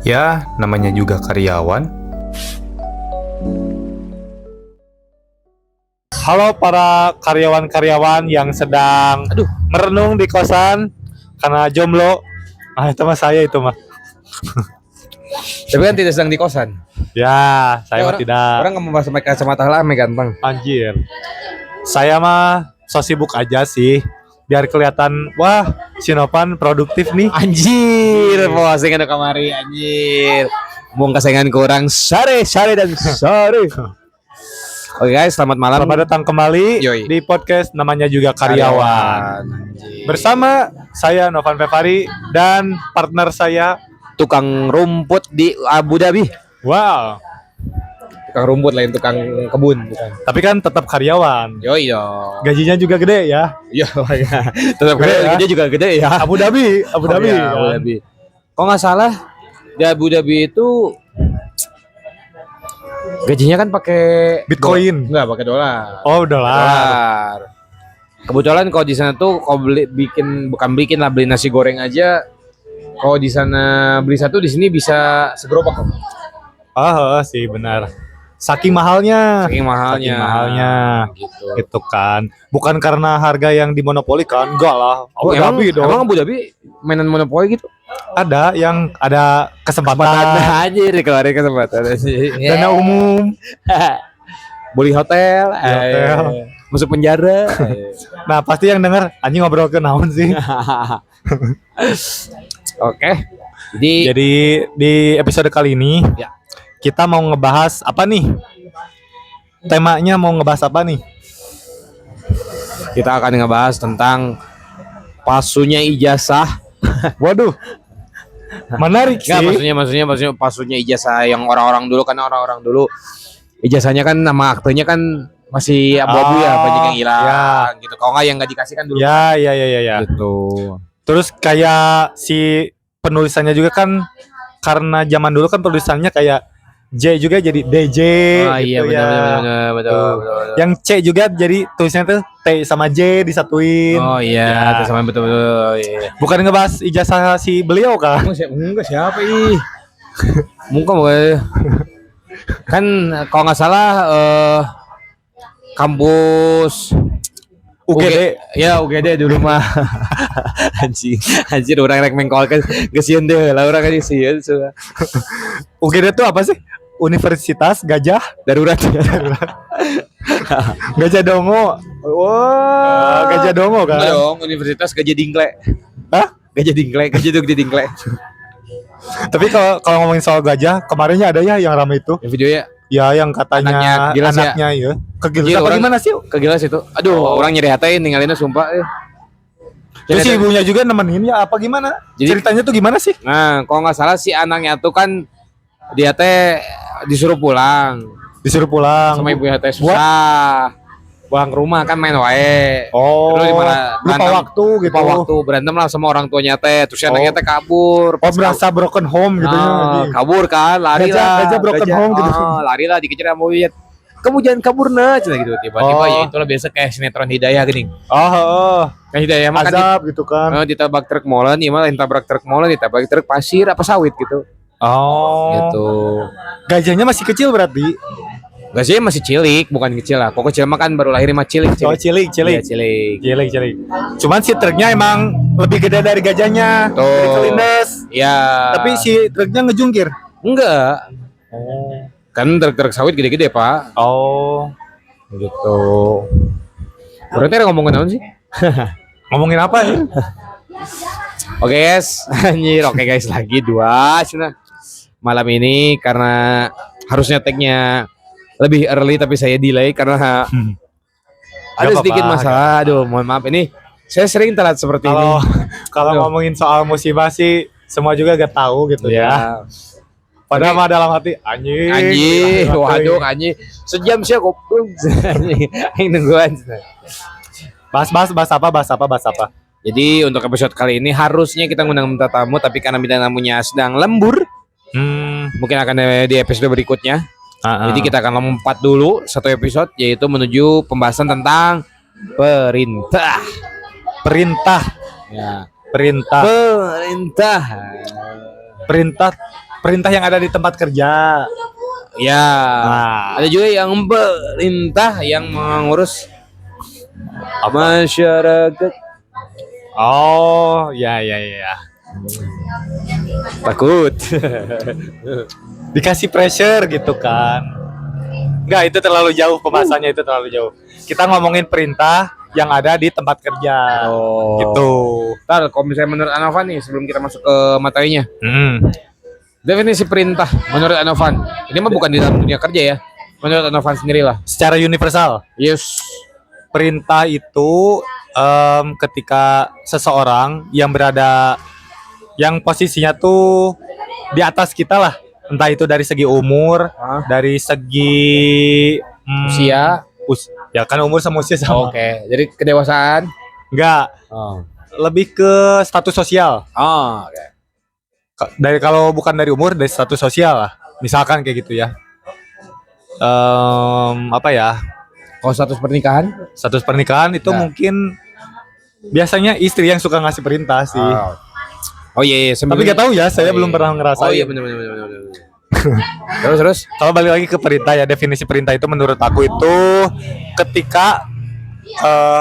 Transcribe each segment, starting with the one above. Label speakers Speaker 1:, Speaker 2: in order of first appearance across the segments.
Speaker 1: Ya, namanya juga karyawan. Halo para karyawan-karyawan yang sedang merenung di kosan karena jomblo. Ah, itu mah saya itu mah.
Speaker 2: Tapi kan tidak sedang di kosan.
Speaker 1: Ya, saya mah
Speaker 2: orang,
Speaker 1: tidak.
Speaker 2: Orang nggak mau pakai kacamata lama gampang.
Speaker 1: Anjir. Saya mah so sibuk aja sih. Biar kelihatan, wah, si Novan produktif nih.
Speaker 2: Anjir, posting ada kamari anjir. Mau kesayangan kurang sare dan sare. Oke guys, selamat malam.
Speaker 1: Selamat datang kembali
Speaker 2: Yoi.
Speaker 1: di podcast namanya juga karyawan.
Speaker 2: Anjir.
Speaker 1: Bersama saya Novan Fevari dan partner saya.
Speaker 2: Tukang rumput di Abu Dhabi.
Speaker 1: Wow.
Speaker 2: Tukang rumput lain tukang kebun bukan.
Speaker 1: Tapi kan tetap karyawan.
Speaker 2: Yoi dong.
Speaker 1: Gajinya juga gede ya.
Speaker 2: Iya, tetap
Speaker 1: Gede ya.
Speaker 2: kerja juga gede ya.
Speaker 1: Abu Dhabi.
Speaker 2: Abu
Speaker 1: kan?
Speaker 2: Dhabi. Kok nggak salah di Abu Dhabi itu gajinya kan pakai
Speaker 1: Bitcoin.
Speaker 2: Enggak, pakai dolar.
Speaker 1: Oh, dolar.
Speaker 2: Dolar. Kebetulan kalau di sana tuh kalau beli nasi goreng aja. Kalau di sana beli satu, di sini bisa segerobak.
Speaker 1: Oh, sih benar. Saking mahalnya.
Speaker 2: Saking mahalnya.
Speaker 1: Gitu. Itu kan. Bukan karena harga yang dimonopoli kan. Enggak lah. Abu Dhabi dong.
Speaker 2: Emang Abu Dhabi mainan monopoli gitu?
Speaker 1: Ada yang ada kesempatan.
Speaker 2: Aja dikeluarin kesempatan.
Speaker 1: Dana umum.
Speaker 2: Beli hotel. Masuk penjara.
Speaker 1: Nah, pasti yang denger anjing ngobrol ke naon sih.
Speaker 2: Oke.
Speaker 1: Jadi di episode kali ini
Speaker 2: Ya.
Speaker 1: kita mau ngebahas apa nih? Temanya mau ngebahas apa nih?
Speaker 2: Kita akan ngebahas tentang palsunya ijazah.
Speaker 1: Waduh. Menarik sih.
Speaker 2: Enggak, maksudnya palsunya ijazah yang orang-orang dulu, karena orang-orang dulu ijazahnya kan nama aktenya kan masih abu-abu ya, banyak yang hilang gitu. Kalau nggak yang nggak dikasih kan dulu.
Speaker 1: Ya.
Speaker 2: Gitu.
Speaker 1: Terus kayak si penulisannya juga kan karena zaman dulu kan tulisannya kayak J juga jadi DJ
Speaker 2: Oh iya,
Speaker 1: gitu
Speaker 2: betul.
Speaker 1: Yang C juga jadi tulisannya tuh T sama J disatuin.
Speaker 2: Oh iya, itu sama betul. Iya.
Speaker 1: Bukan ngebahas ijazah si beliau kan?
Speaker 2: Enggak siapa ih. Muka boleh. Kan kalau nggak salah kampus
Speaker 1: UGD.
Speaker 2: Ya UGD dulu mah. anjir orang rek mengkolkan gesieun deh lah orang kan sieun.
Speaker 1: UGD tuh apa sih? Universitas Gajah
Speaker 2: Darurat.
Speaker 1: Gajah Dongo. Wah, Gajah Dongo kan?
Speaker 2: Enggak dong, Universitas Gajah Dingle.
Speaker 1: Hah?
Speaker 2: Gajah Dingle, Gajah tuh Gede Dingle.
Speaker 1: Tapi kalau ngomongin soal gajah, kemarinnya ada ya yang ramai itu.
Speaker 2: Yang video ya
Speaker 1: Ya yang katanya anaknya ya. Kegilas
Speaker 2: Iya,
Speaker 1: apa
Speaker 2: orang-
Speaker 1: gimana sih?
Speaker 2: kegilas itu. Aduh, orang nyeri hati ninggalinnya sumpah.
Speaker 1: Terus si ibunya juga nemenin ya apa gimana?
Speaker 2: Jadi-
Speaker 1: Ceritanya tuh gimana sih?
Speaker 2: Nah, kalau nggak salah si anaknya tuh kan dia teh disuruh pulang
Speaker 1: Disuruh pulang.
Speaker 2: sama ibunya teh susah. Pulang ke rumah kan main wae.
Speaker 1: Oh.
Speaker 2: Terus gimana?
Speaker 1: Lupa
Speaker 2: Berantem-
Speaker 1: waktu gitu.
Speaker 2: Lupa waktu berantem lah sama orang tuanya teh. Terus si anaknya teh kabur.
Speaker 1: Oh, berasa broken home gitu ya.
Speaker 2: Kabur kan, lari lah.
Speaker 1: Gajah broken home gitu.
Speaker 2: Lari lah dikejar sama Wiyat. Kamu jangan kabur nah, cina gitu. Tiba-tiba
Speaker 1: Oh.
Speaker 2: ya itulah biasa kayak sinetron Hidayah gini.
Speaker 1: Oh.
Speaker 2: Kan Hidayah mah kan
Speaker 1: Azab gitu kan.
Speaker 2: ditabrak truk molen, iya mah ditabrak truk molen, ditabrak truk pasir apa sawit gitu.
Speaker 1: Oh.
Speaker 2: Gitu.
Speaker 1: Gajahnya masih kecil berarti.
Speaker 2: Gak sih masih cilik, bukan kecil lah. Kok kecil mah kan baru lahir mah cilik.
Speaker 1: Oh, cilik.
Speaker 2: Iya, cilik.
Speaker 1: Cilik. Cuman si truknya emang lebih gede dari gajahnya.
Speaker 2: Tuh.
Speaker 1: Dari kelindes.
Speaker 2: Iya.
Speaker 1: Tapi si truknya ngejungkir.
Speaker 2: enggak.
Speaker 1: Oh.
Speaker 2: Kan truk-truk sawit gede-gede, Pak.
Speaker 1: Oh.
Speaker 2: Gitu. Berarti ada ngomongin apa sih?
Speaker 1: Ngomongin apa ya?
Speaker 2: Oke guys, anjir. Oke guys, lagi dua cina. Malam ini karena harusnya tag-nya lebih early tapi saya delay karena ada
Speaker 1: Gak
Speaker 2: sedikit
Speaker 1: apa-apa.
Speaker 2: masalah. Aduh, mohon maaf ini. Saya sering telat seperti ini.
Speaker 1: Kalau
Speaker 2: Aduh.
Speaker 1: ngomongin soal musibah sih semua juga gak tahu gitu ya. Padahal mah dalam hati
Speaker 2: Anjing, waduh anjing. Sejam sih aku anjing. Aing nungguan.
Speaker 1: Bahas apa?
Speaker 2: Jadi untuk episode kali ini harusnya kita ngundang minta tamu, tapi karena bintang tamunya sedang lembur, mungkin akan di episode berikutnya. Jadi kita akan lompat dulu satu episode, yaitu menuju pembahasan tentang perintah.
Speaker 1: perintah
Speaker 2: Ya.
Speaker 1: perintah
Speaker 2: Perintah.
Speaker 1: perintah perintah yang ada di tempat kerja.
Speaker 2: Ya.
Speaker 1: Nah,
Speaker 2: Ada juga yang perintah yang mengurus masyarakat.
Speaker 1: oh, ya.
Speaker 2: Takut.
Speaker 1: Dikasih pressure gitu kan. Enggak, itu terlalu jauh pembahasannya, itu terlalu jauh. Kita ngomongin perintah yang ada di tempat kerja.
Speaker 2: Oh.
Speaker 1: Gitu.
Speaker 2: Ntar kalau misalnya menurut Anovan nih sebelum kita masuk ke materinya,
Speaker 1: Hmm.
Speaker 2: definisi perintah menurut Anovan. Ini mah bukan di dalam dunia kerja ya. Menurut Anovan sendiri lah.
Speaker 1: Secara universal,
Speaker 2: Yes.
Speaker 1: perintah itu ketika seseorang yang posisinya tuh di atas kita lah, entah itu dari segi umur, dari segi
Speaker 2: Usia.
Speaker 1: ya kan umur sama usia sama.
Speaker 2: Oke. Jadi kedewasaan.
Speaker 1: Enggak,
Speaker 2: Oh.
Speaker 1: lebih ke status sosial.
Speaker 2: Oh, oke.
Speaker 1: Dari kalau bukan dari umur, dari status sosial lah. Misalkan kayak gitu ya. Apa ya?
Speaker 2: Kalau status pernikahan?
Speaker 1: Status pernikahan itu
Speaker 2: Ya.
Speaker 1: mungkin biasanya istri yang suka ngasih perintah sih.
Speaker 2: Oh iya,
Speaker 1: Tapi nggak tahu ya, saya
Speaker 2: Oh,
Speaker 1: belum
Speaker 2: iya.
Speaker 1: pernah ngerasain.
Speaker 2: Oh iya benar. Terus.
Speaker 1: Kalau balik lagi ke perintah ya, definisi perintah itu menurut aku itu ketika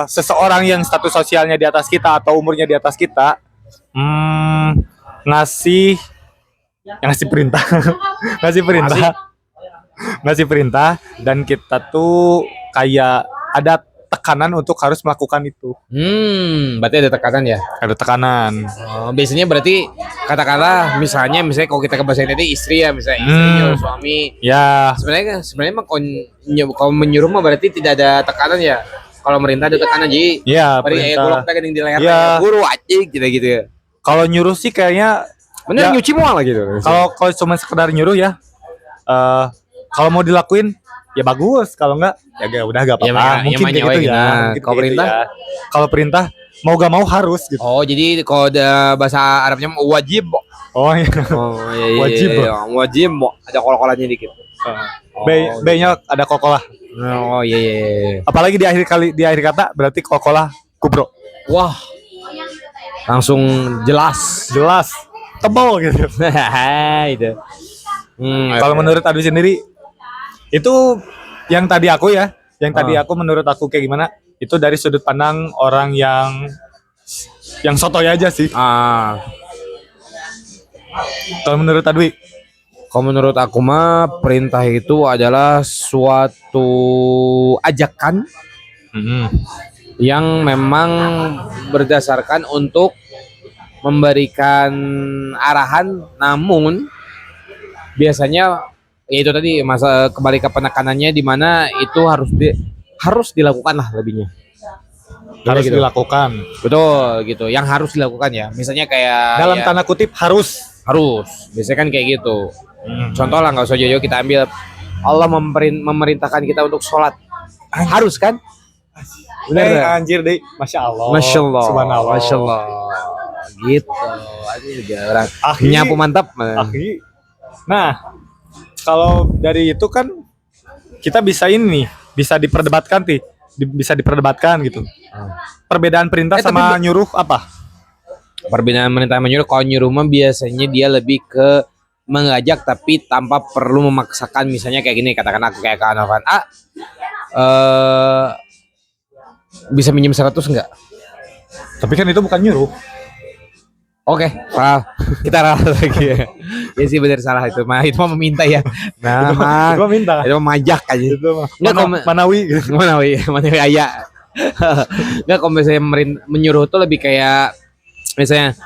Speaker 1: seseorang yang status sosialnya di atas kita atau umurnya di atas kita ngasih perintah, ngasih perintah dan kita tuh kayak ada tekanan untuk harus melakukan itu.
Speaker 2: Berarti ada tekanan ya?
Speaker 1: Ada tekanan.
Speaker 2: Biasanya berarti katakanlah misalnya kalau kita ke bahasa ini istri ya, misalnya istri nyuruh suami.
Speaker 1: Ya.
Speaker 2: Sebenarnya mah kalau menyuruh mah berarti tidak ada tekanan ya. Kalau merintah ada tekanan jadi.
Speaker 1: Iya,
Speaker 2: Perintah. Golok tekanan di leher.
Speaker 1: Ya.
Speaker 2: Buru anjing gitu ya.
Speaker 1: Kalau nyuruh sih kayaknya
Speaker 2: Bener
Speaker 1: ya,
Speaker 2: nyuci mual gitu.
Speaker 1: Kalau cuma sekedar nyuruh ya, kalau mau dilakuin ya bagus, kalau enggak ya udah gak apa-apa.
Speaker 2: Ya,
Speaker 1: mungkin kayak gitu ya.
Speaker 2: Kalau perintah?
Speaker 1: Ya. Kalau perintah mau gak mau harus gitu.
Speaker 2: Oh jadi kalau ada bahasa Arabnya wajib.
Speaker 1: Oh iya.
Speaker 2: Oh iya.
Speaker 1: Wajib.
Speaker 2: Wajib. Ada kol-kolannya dikit.
Speaker 1: B-nya ada kokolah.
Speaker 2: Oh iya.
Speaker 1: Apalagi di akhir kata berarti kokolah kubro.
Speaker 2: Wah. Langsung jelas.
Speaker 1: Tebal gitu.
Speaker 2: Itu.
Speaker 1: Kalau menurut Adu sendiri itu yang tadi aku menurut aku kayak gimana? Itu dari sudut pandang orang yang sotoy aja sih. Kalau menurut Adwi?
Speaker 2: Kalau menurut aku mah perintah itu adalah suatu ajakan yang memang berdasarkan untuk memberikan arahan, namun biasanya ya itu tadi masa kembali ke penekanannya di mana itu harus dilakukan lah lebihnya.
Speaker 1: Harus
Speaker 2: gitu.
Speaker 1: dilakukan.
Speaker 2: Betul gitu. Yang harus dilakukan ya. Misalnya kayak
Speaker 1: dalam tanda kutip harus.
Speaker 2: Biasanya kan kayak gitu. Contoh lah nggak usah jauh-jauh kita ambil Allah memerintahkan kita untuk sholat. Harus kan?
Speaker 1: Bener anjir deh. Masya Allah. Subhanallah.
Speaker 2: Masya Allah. Gitu. Aduh jarang. Nyapu mantap.
Speaker 1: Nah, kalau dari itu kan kita bisa diperdebatkan gitu. Perbedaan perintah sama nyuruh apa?
Speaker 2: Perbedaan perintah menyuruh, kalau nyuruh mah biasanya dia lebih ke mengajak tapi tanpa perlu memaksakan. Misalnya kayak gini, katakan aku kayak Anovan bisa minjem 100 enggak?
Speaker 1: Tapi kan itu bukan nyuruh.
Speaker 2: Oke, salah. Kita ralat lagi ya. Ya sih benar salah itu mah. Itu mah meminta ya. Nah,
Speaker 1: itu minta.
Speaker 2: Itu mah majak aja.
Speaker 1: Itu mah
Speaker 2: Manawi ayah. Enggak, kalau misalnya menyuruh tuh lebih kayak misalnya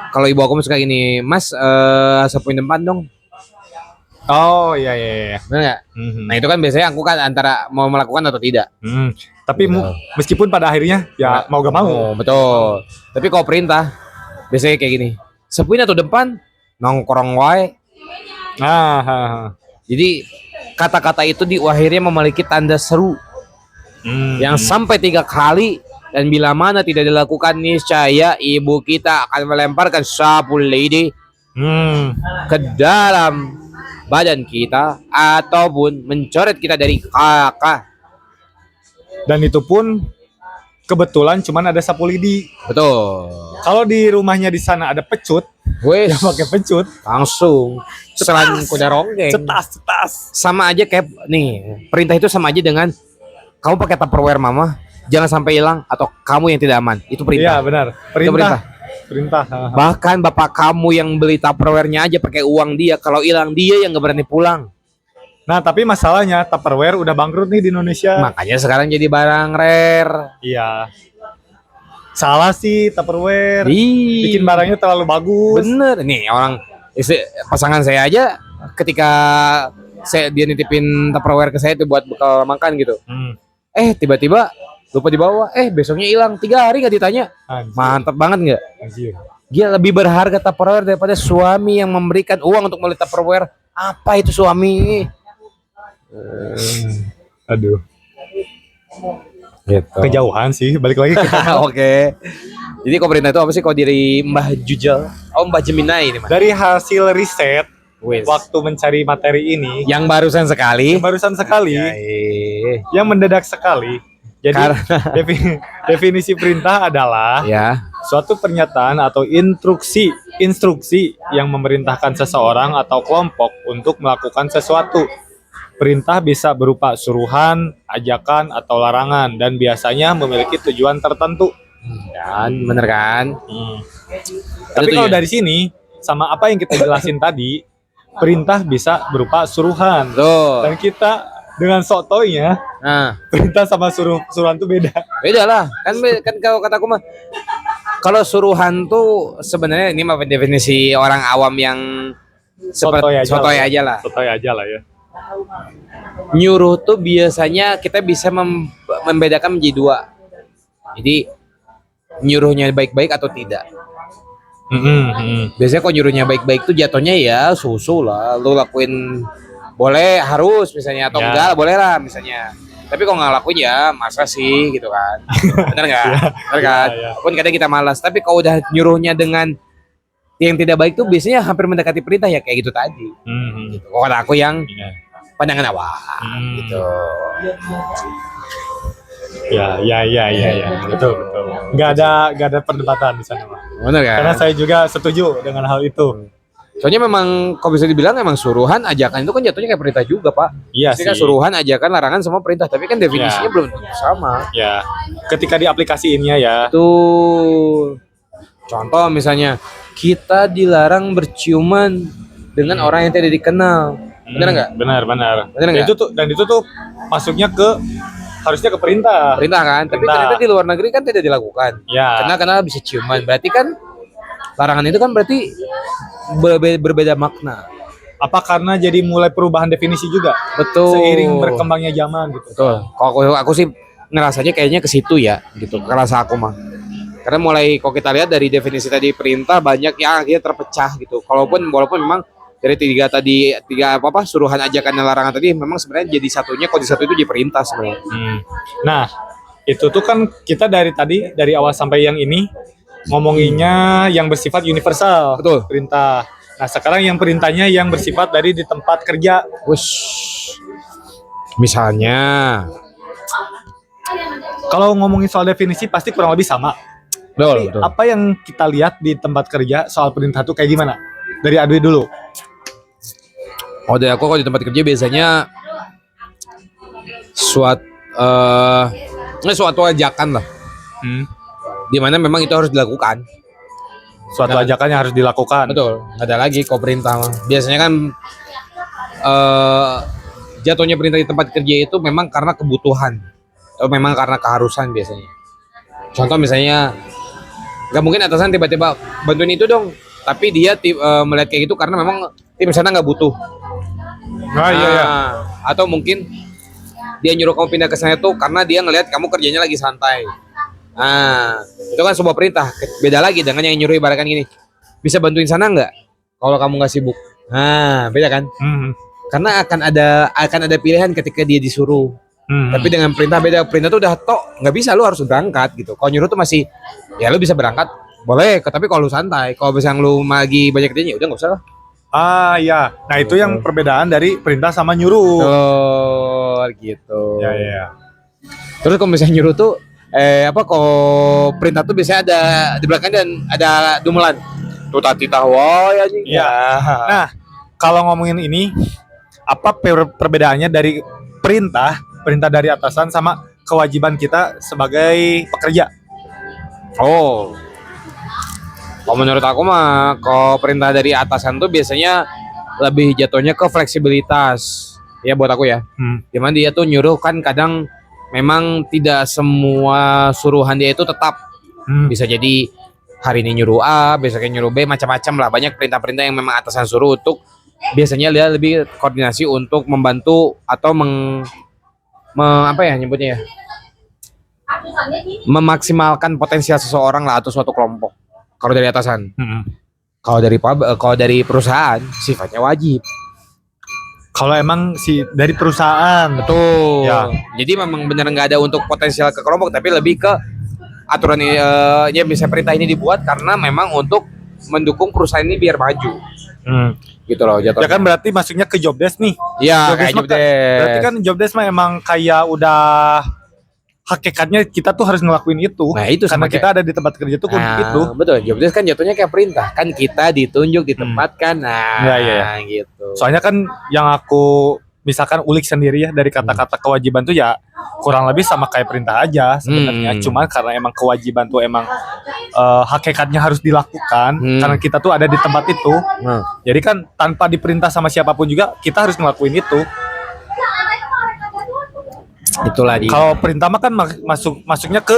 Speaker 2: kalau ibu aku suka gini, Mas sapuin depan dong.
Speaker 1: Oh iya.
Speaker 2: Benar enggak? Nah, itu kan biasanya aku kan antara mau melakukan atau tidak.
Speaker 1: Tapi meskipun pada akhirnya ya mau gak mau.
Speaker 2: Betul. Tapi kalau perintah biasanya kayak gini. Sapuin atau depan nongkrong wae. Jadi kata-kata itu di akhirnya memiliki tanda seru. Yang sampai 3 kali, dan bila mana tidak dilakukan niscaya ibu kita akan melemparkan sapu lidi ke dalam badan kita ataupun mencoret kita dari kakak.
Speaker 1: Dan itu pun kebetulan cuman ada sapu lidi.
Speaker 2: Betul.
Speaker 1: Kalau di rumahnya di sana ada pecut,
Speaker 2: Wes,
Speaker 1: ya pakai pecut.
Speaker 2: langsung selain kuda ronggeng.
Speaker 1: Cetas.
Speaker 2: Sama aja kayak nih, perintah itu sama aja dengan kamu pakai Tupperware mama, jangan sampai hilang atau kamu yang tidak aman. Itu perintah.
Speaker 1: Iya benar.
Speaker 2: Itu perintah.
Speaker 1: Perintah.
Speaker 2: Bahkan bapak kamu yang beli Tupperware-nya aja pakai uang dia, kalau hilang dia yang gak berani pulang.
Speaker 1: Nah tapi masalahnya Tupperware udah bangkrut nih di Indonesia.
Speaker 2: Makanya sekarang jadi barang rare.
Speaker 1: Iya. Salah sih Tupperware.
Speaker 2: Ih,
Speaker 1: Bikin barangnya terlalu bagus.
Speaker 2: bener. Nih orang pasangan saya aja ketika dia nitipin Tupperware ke saya itu buat bekal makan gitu. Tiba-tiba lupa dibawa. Besoknya hilang. 3 hari gak ditanya.
Speaker 1: Anjir.
Speaker 2: Mantap banget nggak?
Speaker 1: Anjir.
Speaker 2: Dia lebih berharga Tupperware daripada suami yang memberikan uang untuk beli Tupperware. Apa itu suami?
Speaker 1: Aduh.
Speaker 2: Gitu.
Speaker 1: Kejauhan sih. Balik lagi ke
Speaker 2: Oke. Jadi kok perintah itu apa sih kalau dari Mbah Jujal? Oh Mbah Jeminai ini Mas.
Speaker 1: dari hasil riset
Speaker 2: Wes.
Speaker 1: waktu mencari materi ini
Speaker 2: Yang barusan sekali.
Speaker 1: barusan sekali yang mendadak sekali. Jadi definisi perintah adalah
Speaker 2: Ya.
Speaker 1: suatu pernyataan atau instruksi yang memerintahkan seseorang atau kelompok untuk melakukan sesuatu. Perintah bisa berupa suruhan, ajakan, atau larangan dan biasanya memiliki tujuan tertentu.
Speaker 2: Kan, bener kan?
Speaker 1: Tapi kalau
Speaker 2: tujuan.
Speaker 1: dari sini sama apa yang kita jelasin tadi, perintah bisa berupa suruhan.
Speaker 2: Tuh.
Speaker 1: Dan kita dengan sotoynya
Speaker 2: Nah,
Speaker 1: perintah sama suruhan tuh beda.
Speaker 2: beda lah. Kan kalau kataku mah kalau suruhan tuh sebenarnya ini mah definisi orang awam yang seperti sotoy aja lah.
Speaker 1: Sotoy aja lah ya.
Speaker 2: Nyuruh tuh biasanya kita bisa membedakan menjadi 2. Jadi nyuruhnya baik-baik atau tidak. Biasanya kalau nyuruhnya baik-baik tuh jatuhnya ya susu lah. Lu lakuin boleh harus misalnya atau
Speaker 1: Ya.
Speaker 2: enggak boleh lah misalnya. Tapi kalau nggak lakuin ya masa sih gitu kan. Bener nggak? Bener kan?
Speaker 1: Ya.
Speaker 2: Walaupun kadang kita malas. Tapi kalau udah nyuruhnya dengan yang tidak baik tuh biasanya hampir mendekati perintah ya kayak gitu tadi. Gitu. Kalau kata aku yang
Speaker 1: Iya.
Speaker 2: pandangan awal gitu.
Speaker 1: Ya. Betul. Nggak ada perdebatan di sana, Pak.
Speaker 2: Bener kan?
Speaker 1: Karena saya juga setuju dengan hal itu.
Speaker 2: Soalnya memang kalau bisa dibilang emang suruhan ajakan itu kan jatuhnya kayak perintah juga Pak.
Speaker 1: Iya
Speaker 2: Pasti
Speaker 1: sih.
Speaker 2: kan suruhan ajakan larangan semua perintah tapi kan definisinya
Speaker 1: Ya.
Speaker 2: belum tentu sama.
Speaker 1: Ya, ketika diaplikasiinnya ya.
Speaker 2: Tuh contoh misalnya kita dilarang berciuman dengan orang yang tidak dikenal. Bener nggak?
Speaker 1: Benar.
Speaker 2: Bener nggak?
Speaker 1: Itu tuh masuknya harusnya ke perintah.
Speaker 2: Perintah kan? Tapi
Speaker 1: Perintah.
Speaker 2: ternyata di luar negeri kan tidak dilakukan.
Speaker 1: Ya.
Speaker 2: Karena bisa ciuman. Berarti kan larangan itu kan berarti berbeda makna.
Speaker 1: Apa karena jadi mulai perubahan definisi juga?
Speaker 2: Betul.
Speaker 1: Seiring berkembangnya zaman gitu.
Speaker 2: Betul. Kalau aku sih ngerasanya kayaknya ke situ ya, gitu. Ngerasa aku mah. Karena mulai kalau kita lihat dari definisi tadi perintah banyak yang akhirnya terpecah gitu. Walaupun memang dari tiga suruhan ajakan dan larangan tadi memang sebenarnya jadi satunya. Kalau di satu itu jadi perintah sebenarnya.
Speaker 1: Nah, itu tuh kan kita dari awal sampai yang ini ngomonginnya yang bersifat universal.
Speaker 2: Betul.
Speaker 1: Perintah. Nah, sekarang yang perintahnya yang bersifat dari di tempat kerja.
Speaker 2: Misalnya
Speaker 1: Kalau ngomongin soal definisi pasti kurang lebih sama. Tapi
Speaker 2: betul.
Speaker 1: apa yang kita lihat di tempat kerja soal perintah tuh kayak gimana? Dari Adwi dulu.
Speaker 2: Dari aku kalau di tempat kerja biasanya suatu ajakan lah. Dimana memang itu harus dilakukan.
Speaker 1: Suatu ajakan yang harus dilakukan.
Speaker 2: Betul, nggak ada lagi kok perintah mah. Biasanya kan jatuhnya perintah di tempat kerja itu memang karena kebutuhan atau memang karena keharusan biasanya. Contoh misalnya nggak mungkin atasan tiba-tiba bantuin itu dong, tapi dia melihat kayak gitu karena memang tim sana nggak butuh.
Speaker 1: Iya.
Speaker 2: Atau mungkin dia nyuruh kamu pindah ke sana tuh karena dia ngelihat kamu kerjanya lagi santai. Itu kan sebuah perintah. Beda lagi dengan yang nyuruh ibaratkan gini. Bisa bantuin sana nggak? Kalau kamu nggak sibuk. Beda kan? Karena akan ada pilihan ketika dia disuruh. Tapi dengan perintah beda. Perintah tuh udah nggak bisa, lu harus berangkat gitu. Kalau nyuruh tuh masih ya lu bisa berangkat, boleh. Tapi kalau lu santai, kalau misalnya lu lagi banyak kerjanya, udah nggak usah lah.
Speaker 1: Ya. Nah, itu yang perbedaan dari perintah sama nyuruh.
Speaker 2: Oh, gitu.
Speaker 1: Ya.
Speaker 2: Terus kalau misalnya nyuruh tuh apa kok perintah tuh biasanya ada di belakang dan ada dumelan. Tuh tati tahu ya anjing.
Speaker 1: Iya. Nah, kalau ngomongin ini, apa perbedaannya dari perintah dari atasan sama kewajiban kita sebagai pekerja?
Speaker 2: Oh. Kalau menurut aku mah kalau perintah dari atasan tuh biasanya lebih jatuhnya ke fleksibilitas. Ya buat aku ya. Dimana dia tuh nyuruh kan kadang memang tidak semua suruhan dia itu tetap. Bisa jadi hari ini nyuruh A, besoknya nyuruh B, macam-macam lah. Banyak perintah-perintah yang memang atasan suruh untuk biasanya dia lebih koordinasi untuk membantu atau apa ya nyebutnya ya? Memaksimalkan potensial seseorang lah atau suatu kelompok. Kalau dari atasan. Kalau dari perusahaan sifatnya wajib.
Speaker 1: Kalau emang dari perusahaan,
Speaker 2: betul.
Speaker 1: Ya.
Speaker 2: Jadi memang benar nggak ada untuk potensial ke kelompok, tapi lebih ke aturan ini. Ya bisa perintah ini dibuat karena memang untuk mendukung perusahaan ini biar maju. Gitu loh jatuhnya.
Speaker 1: Ya kan berarti masuknya ke job desk nih.
Speaker 2: Iya kayak job desk.
Speaker 1: Berarti kan job desk mah emang kayak udah hakikatnya kita tuh harus ngelakuin itu.
Speaker 2: Nah itu
Speaker 1: karena kita ada di tempat kerja tuh untuk itu.
Speaker 2: Betul, job desk kan jatuhnya kayak perintah. Kan kita ditunjuk, ditempatkan. Nah
Speaker 1: ya.
Speaker 2: gitu.
Speaker 1: Soalnya kan yang aku misalkan ulik sendiri ya dari kata-kata kewajiban tuh ya kurang lebih sama kayak perintah aja sebenarnya. Cuma karena emang kewajiban tuh emang hakikatnya harus dilakukan karena kita tuh ada di tempat itu. Jadi kan tanpa diperintah sama siapapun juga kita harus ngelakuin itu.
Speaker 2: Itulah dia.
Speaker 1: Kalau perintah mah kan masuknya ke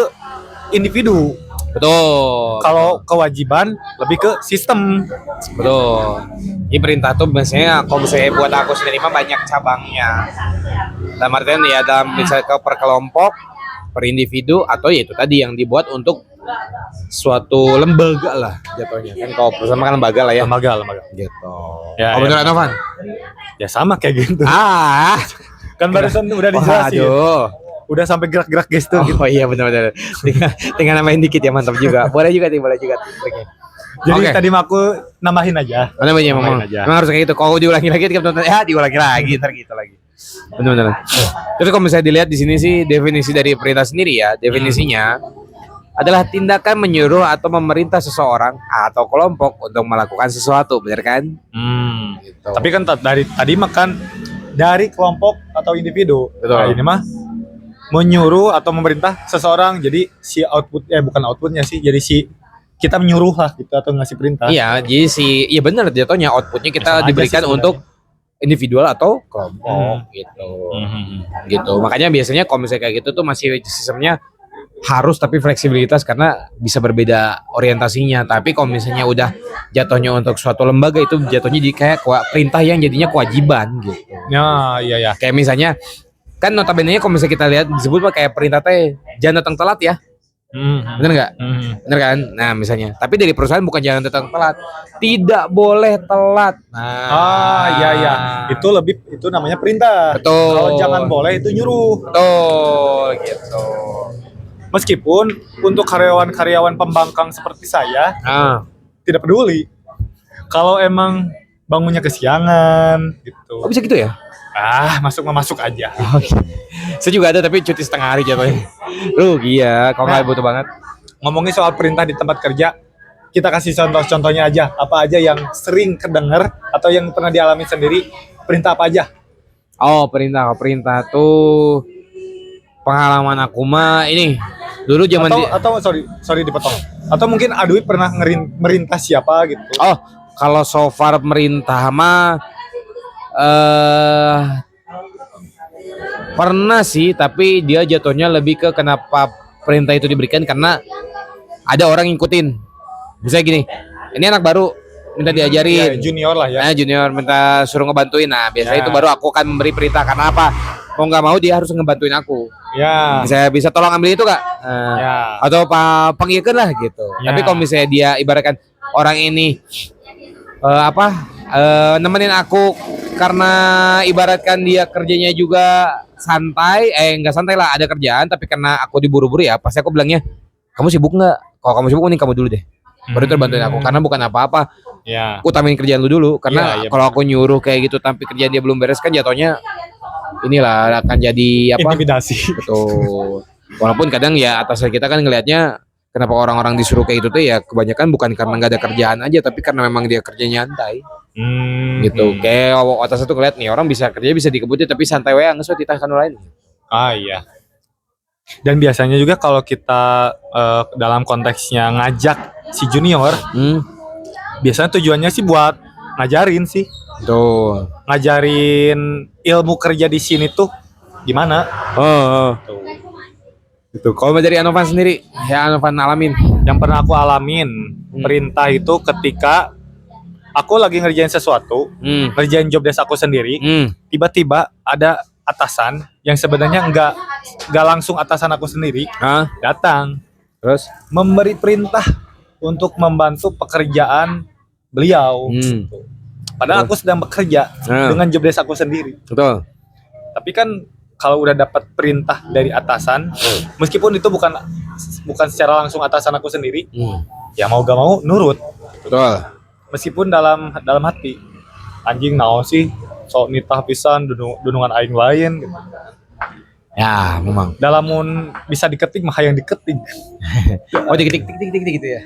Speaker 1: individu.
Speaker 2: Betul.
Speaker 1: Kalau kewajiban lebih ke sistem.
Speaker 2: Betul. Ini perintah tuh biasanya kalau misalnya buat aku sendiri mah banyak cabangnya. Dalam artian ya dalam misalnya per kelompok, per individu atau ya itu tadi yang dibuat untuk suatu lembaga lah jatuhnya. Kan kalau bersama kan lembaga lah ya.
Speaker 1: Lembaga.
Speaker 2: Gitu.
Speaker 1: Ya,
Speaker 2: oh beneran Novan?
Speaker 1: Ya sama kayak gitu.
Speaker 2: Kan
Speaker 1: barusan udah dijelasin. Udah sampai gerak-gerak gestur.
Speaker 2: Oh iya benar-benar. Tinggal nambahin dikit ya, mantap juga. Boleh juga. Oke.
Speaker 1: Jadi tadi mah aku nambahin aja.
Speaker 2: Namanya memang harus kayak gitu. Kalau diulangi lagi diulangi lagi ntar gitu lagi. Benar. Terus kalau misalnya dilihat di sini sih definisi dari perintah sendiri ya, definisinya adalah tindakan menyuruh atau memerintah seseorang atau kelompok untuk melakukan sesuatu, benar kan?
Speaker 1: Gitu. Tapi kan tadi makan dari kelompok atau individu.
Speaker 2: Betul.
Speaker 1: Nah, ini mah menyuruh atau memerintah seseorang, jadi si output bukan outputnya sih, jadi si kita menyuruh lah gitu atau ngasih perintah.
Speaker 2: Iya, jadi iya benar jatuhnya outputnya kita diberikan untuk individual atau kelompok gitu. Gitu. Makanya biasanya kalau misalnya kayak gitu tuh masih sistemnya harus tapi fleksibilitas karena bisa berbeda orientasinya. Tapi kalau misalnya udah jatuhnya untuk suatu lembaga itu jatuhnya jadi kayak perintah yang jadinya kewajiban gitu.
Speaker 1: Ya, iya.
Speaker 2: Kayak misalnya kan notabene kalau misalnya kita lihat disebut kayak perintah teh jangan datang telat ya. Bener nggak? Bener kan? Nah misalnya, tapi dari perusahaan bukan jangan datang telat, tidak boleh telat. Nah,
Speaker 1: iya. Itu namanya perintah.
Speaker 2: Betul.
Speaker 1: Kalau jangan boleh itu nyuruh.
Speaker 2: Betul, gitu.
Speaker 1: Meskipun untuk karyawan-karyawan pembangkang seperti saya tidak peduli. Kalau emang bangunnya kesiangan, gitu.
Speaker 2: Oh bisa gitu ya?
Speaker 1: Masuk aja.
Speaker 2: Saya juga ada tapi cuti setengah hari jatuhnya. Rugi ya, kalau nggak butuh banget.
Speaker 1: Ngomongin soal perintah di tempat kerja, kita kasih contoh-contohnya aja. Apa aja yang sering kedenger atau yang pernah dialami sendiri, perintah apa aja?
Speaker 2: Oh perintah tuh pengalaman aku mah ini dulu zaman
Speaker 1: sorry dipotong. Atau mungkin Adwi pernah merintah siapa gitu?
Speaker 2: Oh kalau so far merintah mah pernah sih, tapi dia jatuhnya lebih ke kenapa perintah itu diberikan karena ada orang ngikutin. Misalnya gini, ini anak baru minta diajarin,
Speaker 1: junior lah ya.
Speaker 2: Nah, junior minta suruh ngebantuin. Nah, biasanya itu baru aku akan memberi perintah karena apa? Mau nggak mau dia harus ngebantuin aku.
Speaker 1: Ya.
Speaker 2: Bisa tolong ambil itu nggak? Atau panggilkan lah gitu. Tapi kalau misalnya dia ibaratkan orang ini nemenin aku karena ibaratkan dia kerjanya juga santai, nggak santai lah, ada kerjaan tapi karena aku diburu-buru ya pasti aku bilangnya kamu sibuk nggak? Kalau kamu sibuk nih kamu dulu deh, baru itu bantuin aku karena bukan apa-apa. Aku utamain kerjaan lu dulu karena kalau aku nyuruh kayak gitu tapi kerjaan dia belum beres kan jatuhnya inilah akan jadi apa?
Speaker 1: Intimidasi.
Speaker 2: Betul. Walaupun kadang ya atasan kita kan ngelihatnya kenapa orang-orang disuruh kayak gitu tuh ya kebanyakan bukan karena nggak ada kerjaan aja, tapi karena memang dia kerja nyantai. Gitu. Kayak atasan tuh ngeliat nih orang bisa kerja bisa dikebutin tapi santai wae ngeus we titah lain.
Speaker 1: Ah iya. Dan biasanya juga kalau kita dalam konteksnya ngajak si junior, biasanya tujuannya sih buat ngajarin sih.
Speaker 2: Tuh.
Speaker 1: Ngajarin ilmu kerja di sini tuh gimana.
Speaker 2: Tuh. Gitu. Kalau dari Anovan sendiri, ya Anovan alamin.
Speaker 1: Yang pernah aku alamin, perintah itu ketika aku lagi ngerjain sesuatu, ngerjain job desk aku sendiri, tiba-tiba ada atasan yang sebenarnya nggak langsung atasan aku sendiri, datang,
Speaker 2: terus
Speaker 1: memberi perintah untuk membantu pekerjaan beliau. Padahal aku sedang bekerja dengan job desk aku sendiri.
Speaker 2: Betul.
Speaker 1: Tapi kan kalau udah dapat perintah dari atasan, meskipun itu bukan secara langsung atasan aku sendiri, ya mau gak mau nurut.
Speaker 2: Betul.
Speaker 1: Meskipun dalam hati, anjing naon sih sok nitah pisan dunungan aing lain gitu.
Speaker 2: Ya, memang.
Speaker 1: Dalamun bisa diketik mah yang diketik.
Speaker 2: Oh, diketik gitu ya.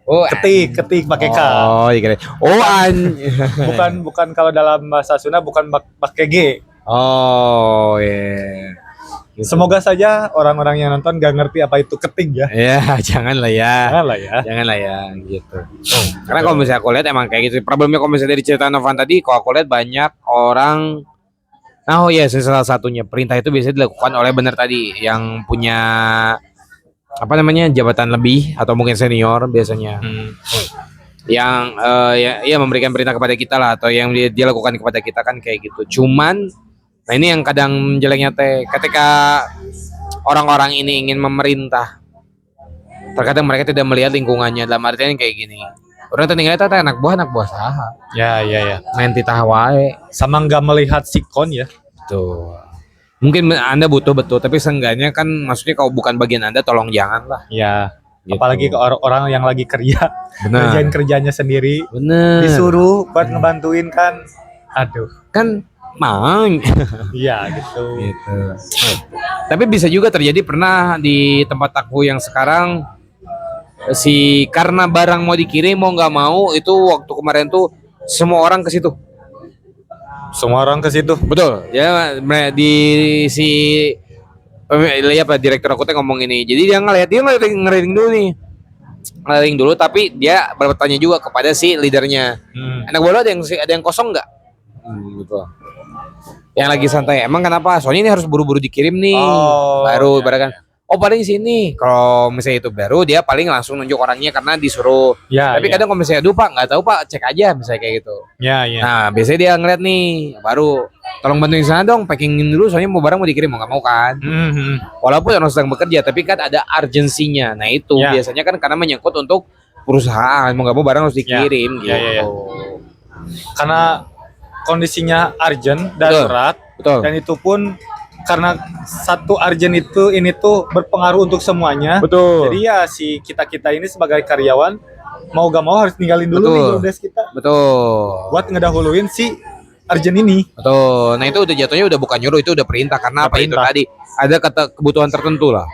Speaker 2: Oh,
Speaker 1: ketik pakai K.
Speaker 2: Oh, iya. Oh,
Speaker 1: bukan kalau dalam bahasa Sunda bukan pakai G.
Speaker 2: Oh, iya.
Speaker 1: Gitu. Semoga saja orang-orang yang nonton gak ngerti apa itu ketik ya.
Speaker 2: Ya, janganlah ya.
Speaker 1: Janganlah ya,
Speaker 2: gitu. Karena kalau misalnya aku lihat emang kayak gitu. Problemnya kalau misalnya dari cerita Novan tadi, kalau aku lihat banyak orang. Oh iya, salah satunya perintah itu biasanya dilakukan oleh benar tadi yang punya apa namanya jabatan lebih atau mungkin senior biasanya. Yang ya memberikan perintah kepada kita lah atau yang dia lakukan kepada kita kan kayak gitu. Cuman nah ini yang kadang jeleknya teh ketika orang-orang ini ingin memerintah, terkadang mereka tidak melihat lingkungannya dalam artian kayak gini. Orang tinggalnya teh anak buah saha.
Speaker 1: Ya.
Speaker 2: Main titah wae
Speaker 1: sama nggak melihat sikon ya.
Speaker 2: Tuh. Mungkin Anda butuh betul, tapi seenggaknya kan maksudnya kalau bukan bagian Anda tolong jangan lah.
Speaker 1: Ya. Gitu. Apalagi ke orang-orang yang lagi kerja, kerjain kerjanya sendiri.
Speaker 2: Bener.
Speaker 1: Disuruh buat ngebantuin kan. Aduh.
Speaker 2: Kan mang.
Speaker 1: Iya gitu.
Speaker 2: Tapi bisa juga terjadi pernah di tempat aku yang sekarang karena barang mau dikirim mau nggak mau itu waktu kemarin tuh semua orang ke situ. Betul. Ya di direktur aku tuh ngomong ini. Jadi dia ngeliatin dulu nih. Ngeliatin dulu tapi dia bertanya juga kepada si leadernya. Anak bola ada yang kosong nggak? Gitu. Yang lagi santai. Emang kenapa? Soalnya ini harus buru-buru dikirim nih. Baru ibaratkan. Oh paling sini. Kalau misalnya itu baru dia paling langsung nunjuk orangnya karena disuruh. Tapi kadang kalau misalnya Pak nggak tahu Pak cek aja misalnya kayak gitu. Nah biasanya dia ngeliat nih baru tolong bantuin sana dong packingin dulu soalnya barang mau dikirim mau nggak mau kan. Walaupun orang sedang bekerja tapi kan ada urgensinya. Nah itu biasanya kan karena menyangkut untuk perusahaan mau nggak mau barang harus dikirim gitu.
Speaker 1: Karena kondisinya urgent darurat. Betul. Dan itu pun karena satu urgent ini tuh berpengaruh untuk semuanya. Betul. Jadi ya si kita ini sebagai karyawan mau gak mau harus ninggalin dulu nih job desk kita.
Speaker 2: Betul.
Speaker 1: Buat ngedahuluin si urgent ini.
Speaker 2: Betul. Nah itu udah jatuhnya udah bukan nyuruh itu udah perintah karena apa itu tadi ada kebutuhan tertentu lah.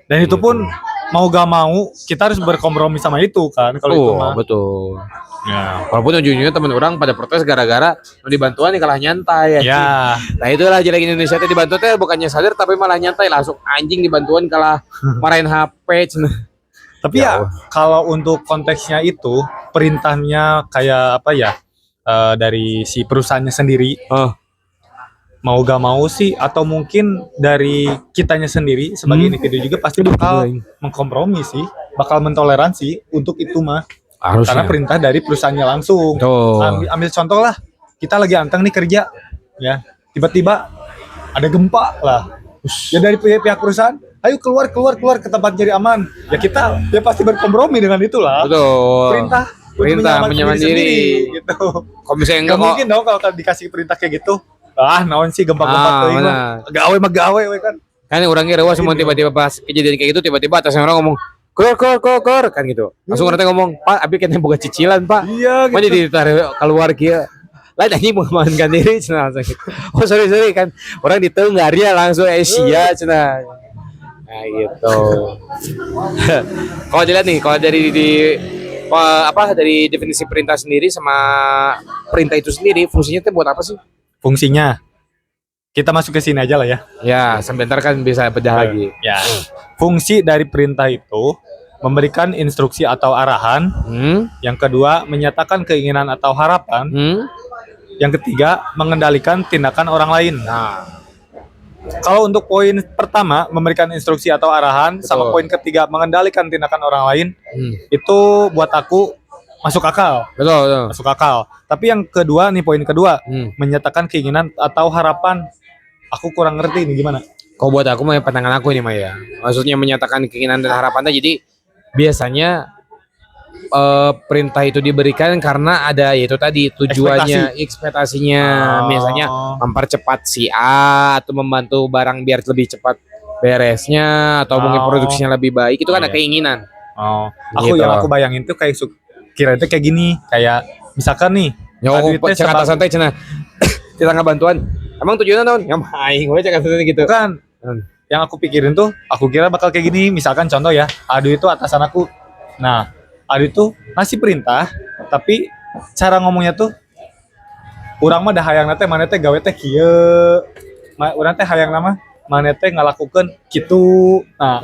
Speaker 1: Dan itu pun mau gak mau kita harus berkompromi sama itu kan kalau itu mah.
Speaker 2: Betul. Ya, walaupun ujung-ujungnya teman orang pada protes gara-gara mau dibantuan nih kalah nyantai ya. Nah itulah jelek Indonesia teh dibantu teh bukannya sadar tapi malah nyantai langsung anjing dibantuan kalah marahin HP.
Speaker 1: Tapi ya kalau untuk konteksnya itu perintahnya kayak apa ya dari si perusahaannya sendiri mau gak mau sih atau mungkin dari kitanya sendiri sebagai individu juga pasti bakal mengkompromi sih, bakal mentoleransi untuk itu mah. Harusnya. Karena perintah dari perusahaannya langsung. Ambil contoh lah, kita lagi anteng nih kerja, ya tiba-tiba ada gempa lah. Ya dari pihak perusahaan, ayo keluar ke tempat jadi aman. Ya kita pasti berkompromi dengan itulah.
Speaker 2: Betul. Perintah menyaman diri.
Speaker 1: Gitu.
Speaker 2: Kalau misalnya enggak
Speaker 1: mungkin dong kalau dikasih perintah kayak gitu. Naon sih gempa-gempa tuh ini. Gawe kan.
Speaker 2: Kan orangnya rewas semua tiba-tiba pas kejadian kayak gitu tiba-tiba atasnya orang ngomong Kor kan gitu. Langsung orang ngomong, "Pak, abi kena boga cicilan, Pak."
Speaker 1: Iya gitu.
Speaker 2: Mana ditaruh keluar kieu. Lain anjing mengamankan diri cenah. Oh, sorry kan. Orang ditengah dia langsung Asia cenah. Nah gitu. Kalau dilihat nih, kalau dari definisi perintah sendiri sama perintah itu sendiri, fungsinya itu buat apa sih?
Speaker 1: Fungsinya kita masuk ke sini aja lah ya.
Speaker 2: Ya, sebentar kan bisa bedah lagi.
Speaker 1: Ya. Fungsi dari perintah itu memberikan instruksi atau arahan. Yang kedua, menyatakan keinginan atau harapan. Yang ketiga, mengendalikan tindakan orang lain. Nah, kalau untuk poin pertama, memberikan instruksi atau arahan,
Speaker 2: betul.
Speaker 1: sama poin ketiga, mengendalikan tindakan orang lain, itu buat aku masuk akal.
Speaker 2: Betul.
Speaker 1: Masuk akal. Tapi yang kedua nih, poin kedua, menyatakan keinginan atau harapan. Aku kurang ngerti ini gimana.
Speaker 2: Kau buat aku mah pandangan aku ini mah ya. Maksudnya menyatakan keinginan dan harapannya. Jadi biasanya perintah itu diberikan karena ada yaitu tadi tujuannya, ekspektasinya. Misalnya mempercepat si A atau membantu barang biar lebih cepat beresnya atau mungkin produksinya lebih baik. Itu kan ada keinginan.
Speaker 1: Aku yang aku bayangin tuh kayak kira itu kayak gini, kayak misalkan nih.
Speaker 2: Jakarta santai cina. Kita nggak bantuan. Emang tujuannya naon? Ya main gue cakap gitu.
Speaker 1: Kan. Yang aku pikirin tuh, aku kira bakal kayak gini. Misalkan contoh ya, Adu itu atasan aku. Nah, Adu itu ngasih perintah, tapi cara ngomongnya tuh urang mah dah hayang teh mana teh gawe teh kieu. Urang teh hayang nama mana teh ngalakukeun kitu. Nah,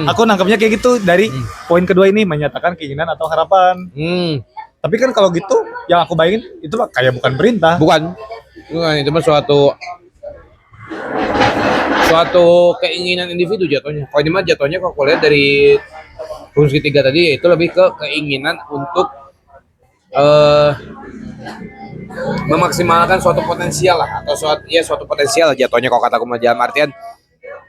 Speaker 1: aku nangkapnya kayak gitu dari poin kedua ini, menyatakan keinginan atau harapan. Tapi kan kalau gitu, yang aku bayangin itu kayak bukan perintah.
Speaker 2: Bukan, itu mah suatu keinginan individu jatuhnya. Kalau ini mah jatuhnya kalau aku lihat dari fungsi 3 tadi itu lebih ke keinginan untuk memaksimalkan suatu potensial lah, atau suatu potensial jatuhnya kalau kataku mah, dalam artian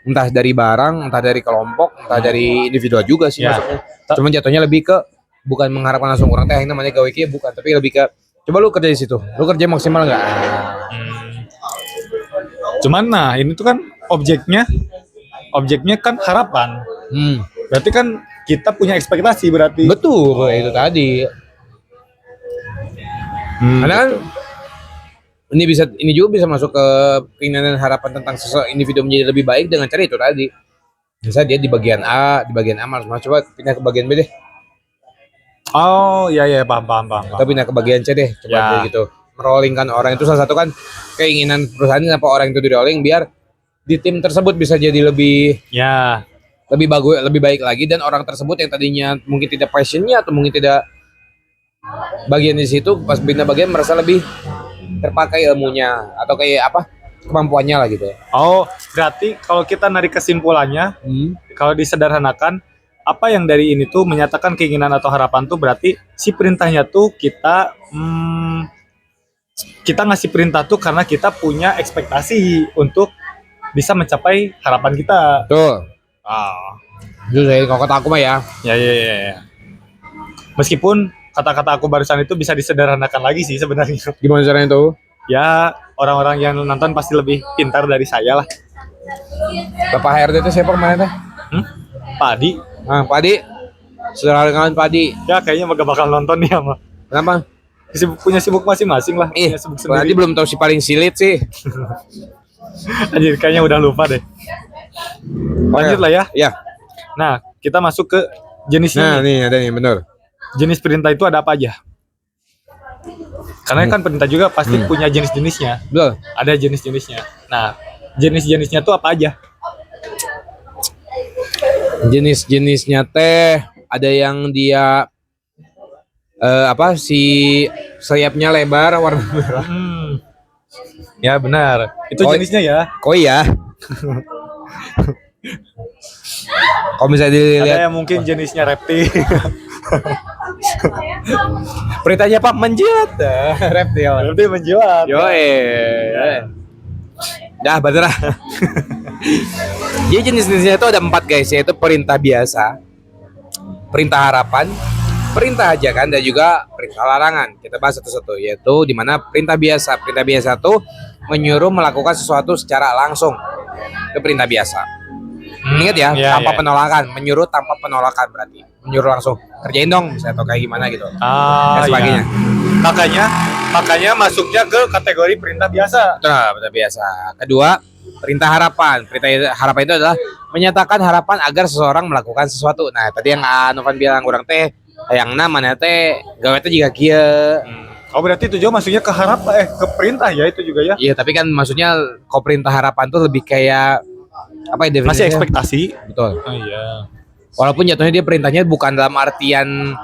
Speaker 2: entah dari barang, entah dari kelompok, entah dari individu juga sih maksudnya. Cuman jatuhnya lebih ke bukan mengharapkan langsung orang teh namanya gawe kieu, bukan, tapi lebih ke coba lu kerja di situ, lu kerja maksimal nggak?
Speaker 1: Cuman nah ini tuh kan objeknya kan harapan. Berarti kan kita punya ekspektasi berarti.
Speaker 2: Betul, itu tadi. Karena kan ini juga bisa masuk ke keinginan dan harapan tentang seseorang individu menjadi lebih baik dengan cara itu tadi. Misalnya dia di bagian A harus coba pindah ke bagian B deh.
Speaker 1: Oh iya paham.
Speaker 2: Atau pindah ke bagian C deh, coba gitu. Merollingkan orang itu salah satu kan keinginan perusahaan, kenapa orang itu di rolling biar di tim tersebut bisa jadi lebih bagus, lebih baik lagi, dan orang tersebut yang tadinya mungkin tidak passionnya atau mungkin tidak bagian di situ, pas pindah bagian merasa lebih terpakai ilmunya atau kayak apa kemampuannya lah gitu. Oh,
Speaker 1: berarti kalau kita narik kesimpulannya, kalau disederhanakan, apa yang dari ini tuh menyatakan keinginan atau harapan tuh berarti si perintahnya tuh kita ngasih perintah tuh karena kita punya ekspektasi untuk bisa mencapai harapan kita.
Speaker 2: Tuh. Itu saya kalau kata aku mah ya.
Speaker 1: Ya. Meskipun kata-kata aku barusan itu bisa disederhanakan lagi sih sebenarnya.
Speaker 2: Gimana caranya tuh?
Speaker 1: Ya, orang-orang yang nonton pasti lebih pintar dari saya lah.
Speaker 2: Bapak HRD itu siapa kemarin teh?
Speaker 1: Pak Adi.
Speaker 2: Pak Adi. Saudara dengan Pak Adi.
Speaker 1: Ya, kayaknya gak bakal nonton nih sama.
Speaker 2: Kenapa?
Speaker 1: Punya sibuk masing-masing lah. Punya sibuk sendiri.
Speaker 2: Pak Adi belum tahu si paling silit sih.
Speaker 1: Anjir, kayaknya udah lupa deh. Lanjut lah ya.
Speaker 2: Iya.
Speaker 1: Nah, kita masuk ke jenisnya.
Speaker 2: Nah, nih ada nih, benar.
Speaker 1: Jenis perintah itu ada apa aja? Karena kan perintah juga pasti punya jenis-jenisnya.
Speaker 2: Betul.
Speaker 1: Ada jenis-jenisnya. Nah, jenis-jenisnya tuh apa aja?
Speaker 2: Jenis-jenisnya teh ada yang dia si sayapnya lebar warna merah.
Speaker 1: Ya benar. Itu jenisnya ya.
Speaker 2: Koi ya. Kalau misalnya dilihat
Speaker 1: ada yang mungkin jenisnya reptil.
Speaker 2: Perintahnya Pak menjilat.
Speaker 1: Reptil menjilat.
Speaker 2: Dah bener. Jadi jenis-jenisnya itu ada 4 guys, yaitu perintah biasa, perintah harapan, perintah ajakan, dan juga perintah larangan. Kita bahas satu-satu, yaitu di mana perintah biasa. Perintah biasa itu menyuruh melakukan sesuatu secara langsung. Itu perintah biasa. Ingat ya, tanpa penolakan, menyuruh tanpa penolakan, berarti menyuruh langsung kerjain dong, misalnya, atau kayak gimana gitu. Dan sebagainya.
Speaker 1: Makanya masuknya ke kategori perintah biasa.
Speaker 2: Nah, perintah biasa. Kedua, perintah harapan. Perintah harapan itu adalah menyatakan harapan agar seseorang melakukan sesuatu. Nah, tadi yang Novan bilang orang teh yang namanya teh gawe teh juga kieu.
Speaker 1: Oh berarti itu juga maksudnya ke ke perintah ya itu juga ya?
Speaker 2: Iya, tapi kan maksudnya kok perintah harapan tuh lebih kayak apa ya definisinya?
Speaker 1: Masih ekspektasi.
Speaker 2: Betul.
Speaker 1: Oh iya.
Speaker 2: Walaupun jatuhnya dia perintahnya bukan dalam artian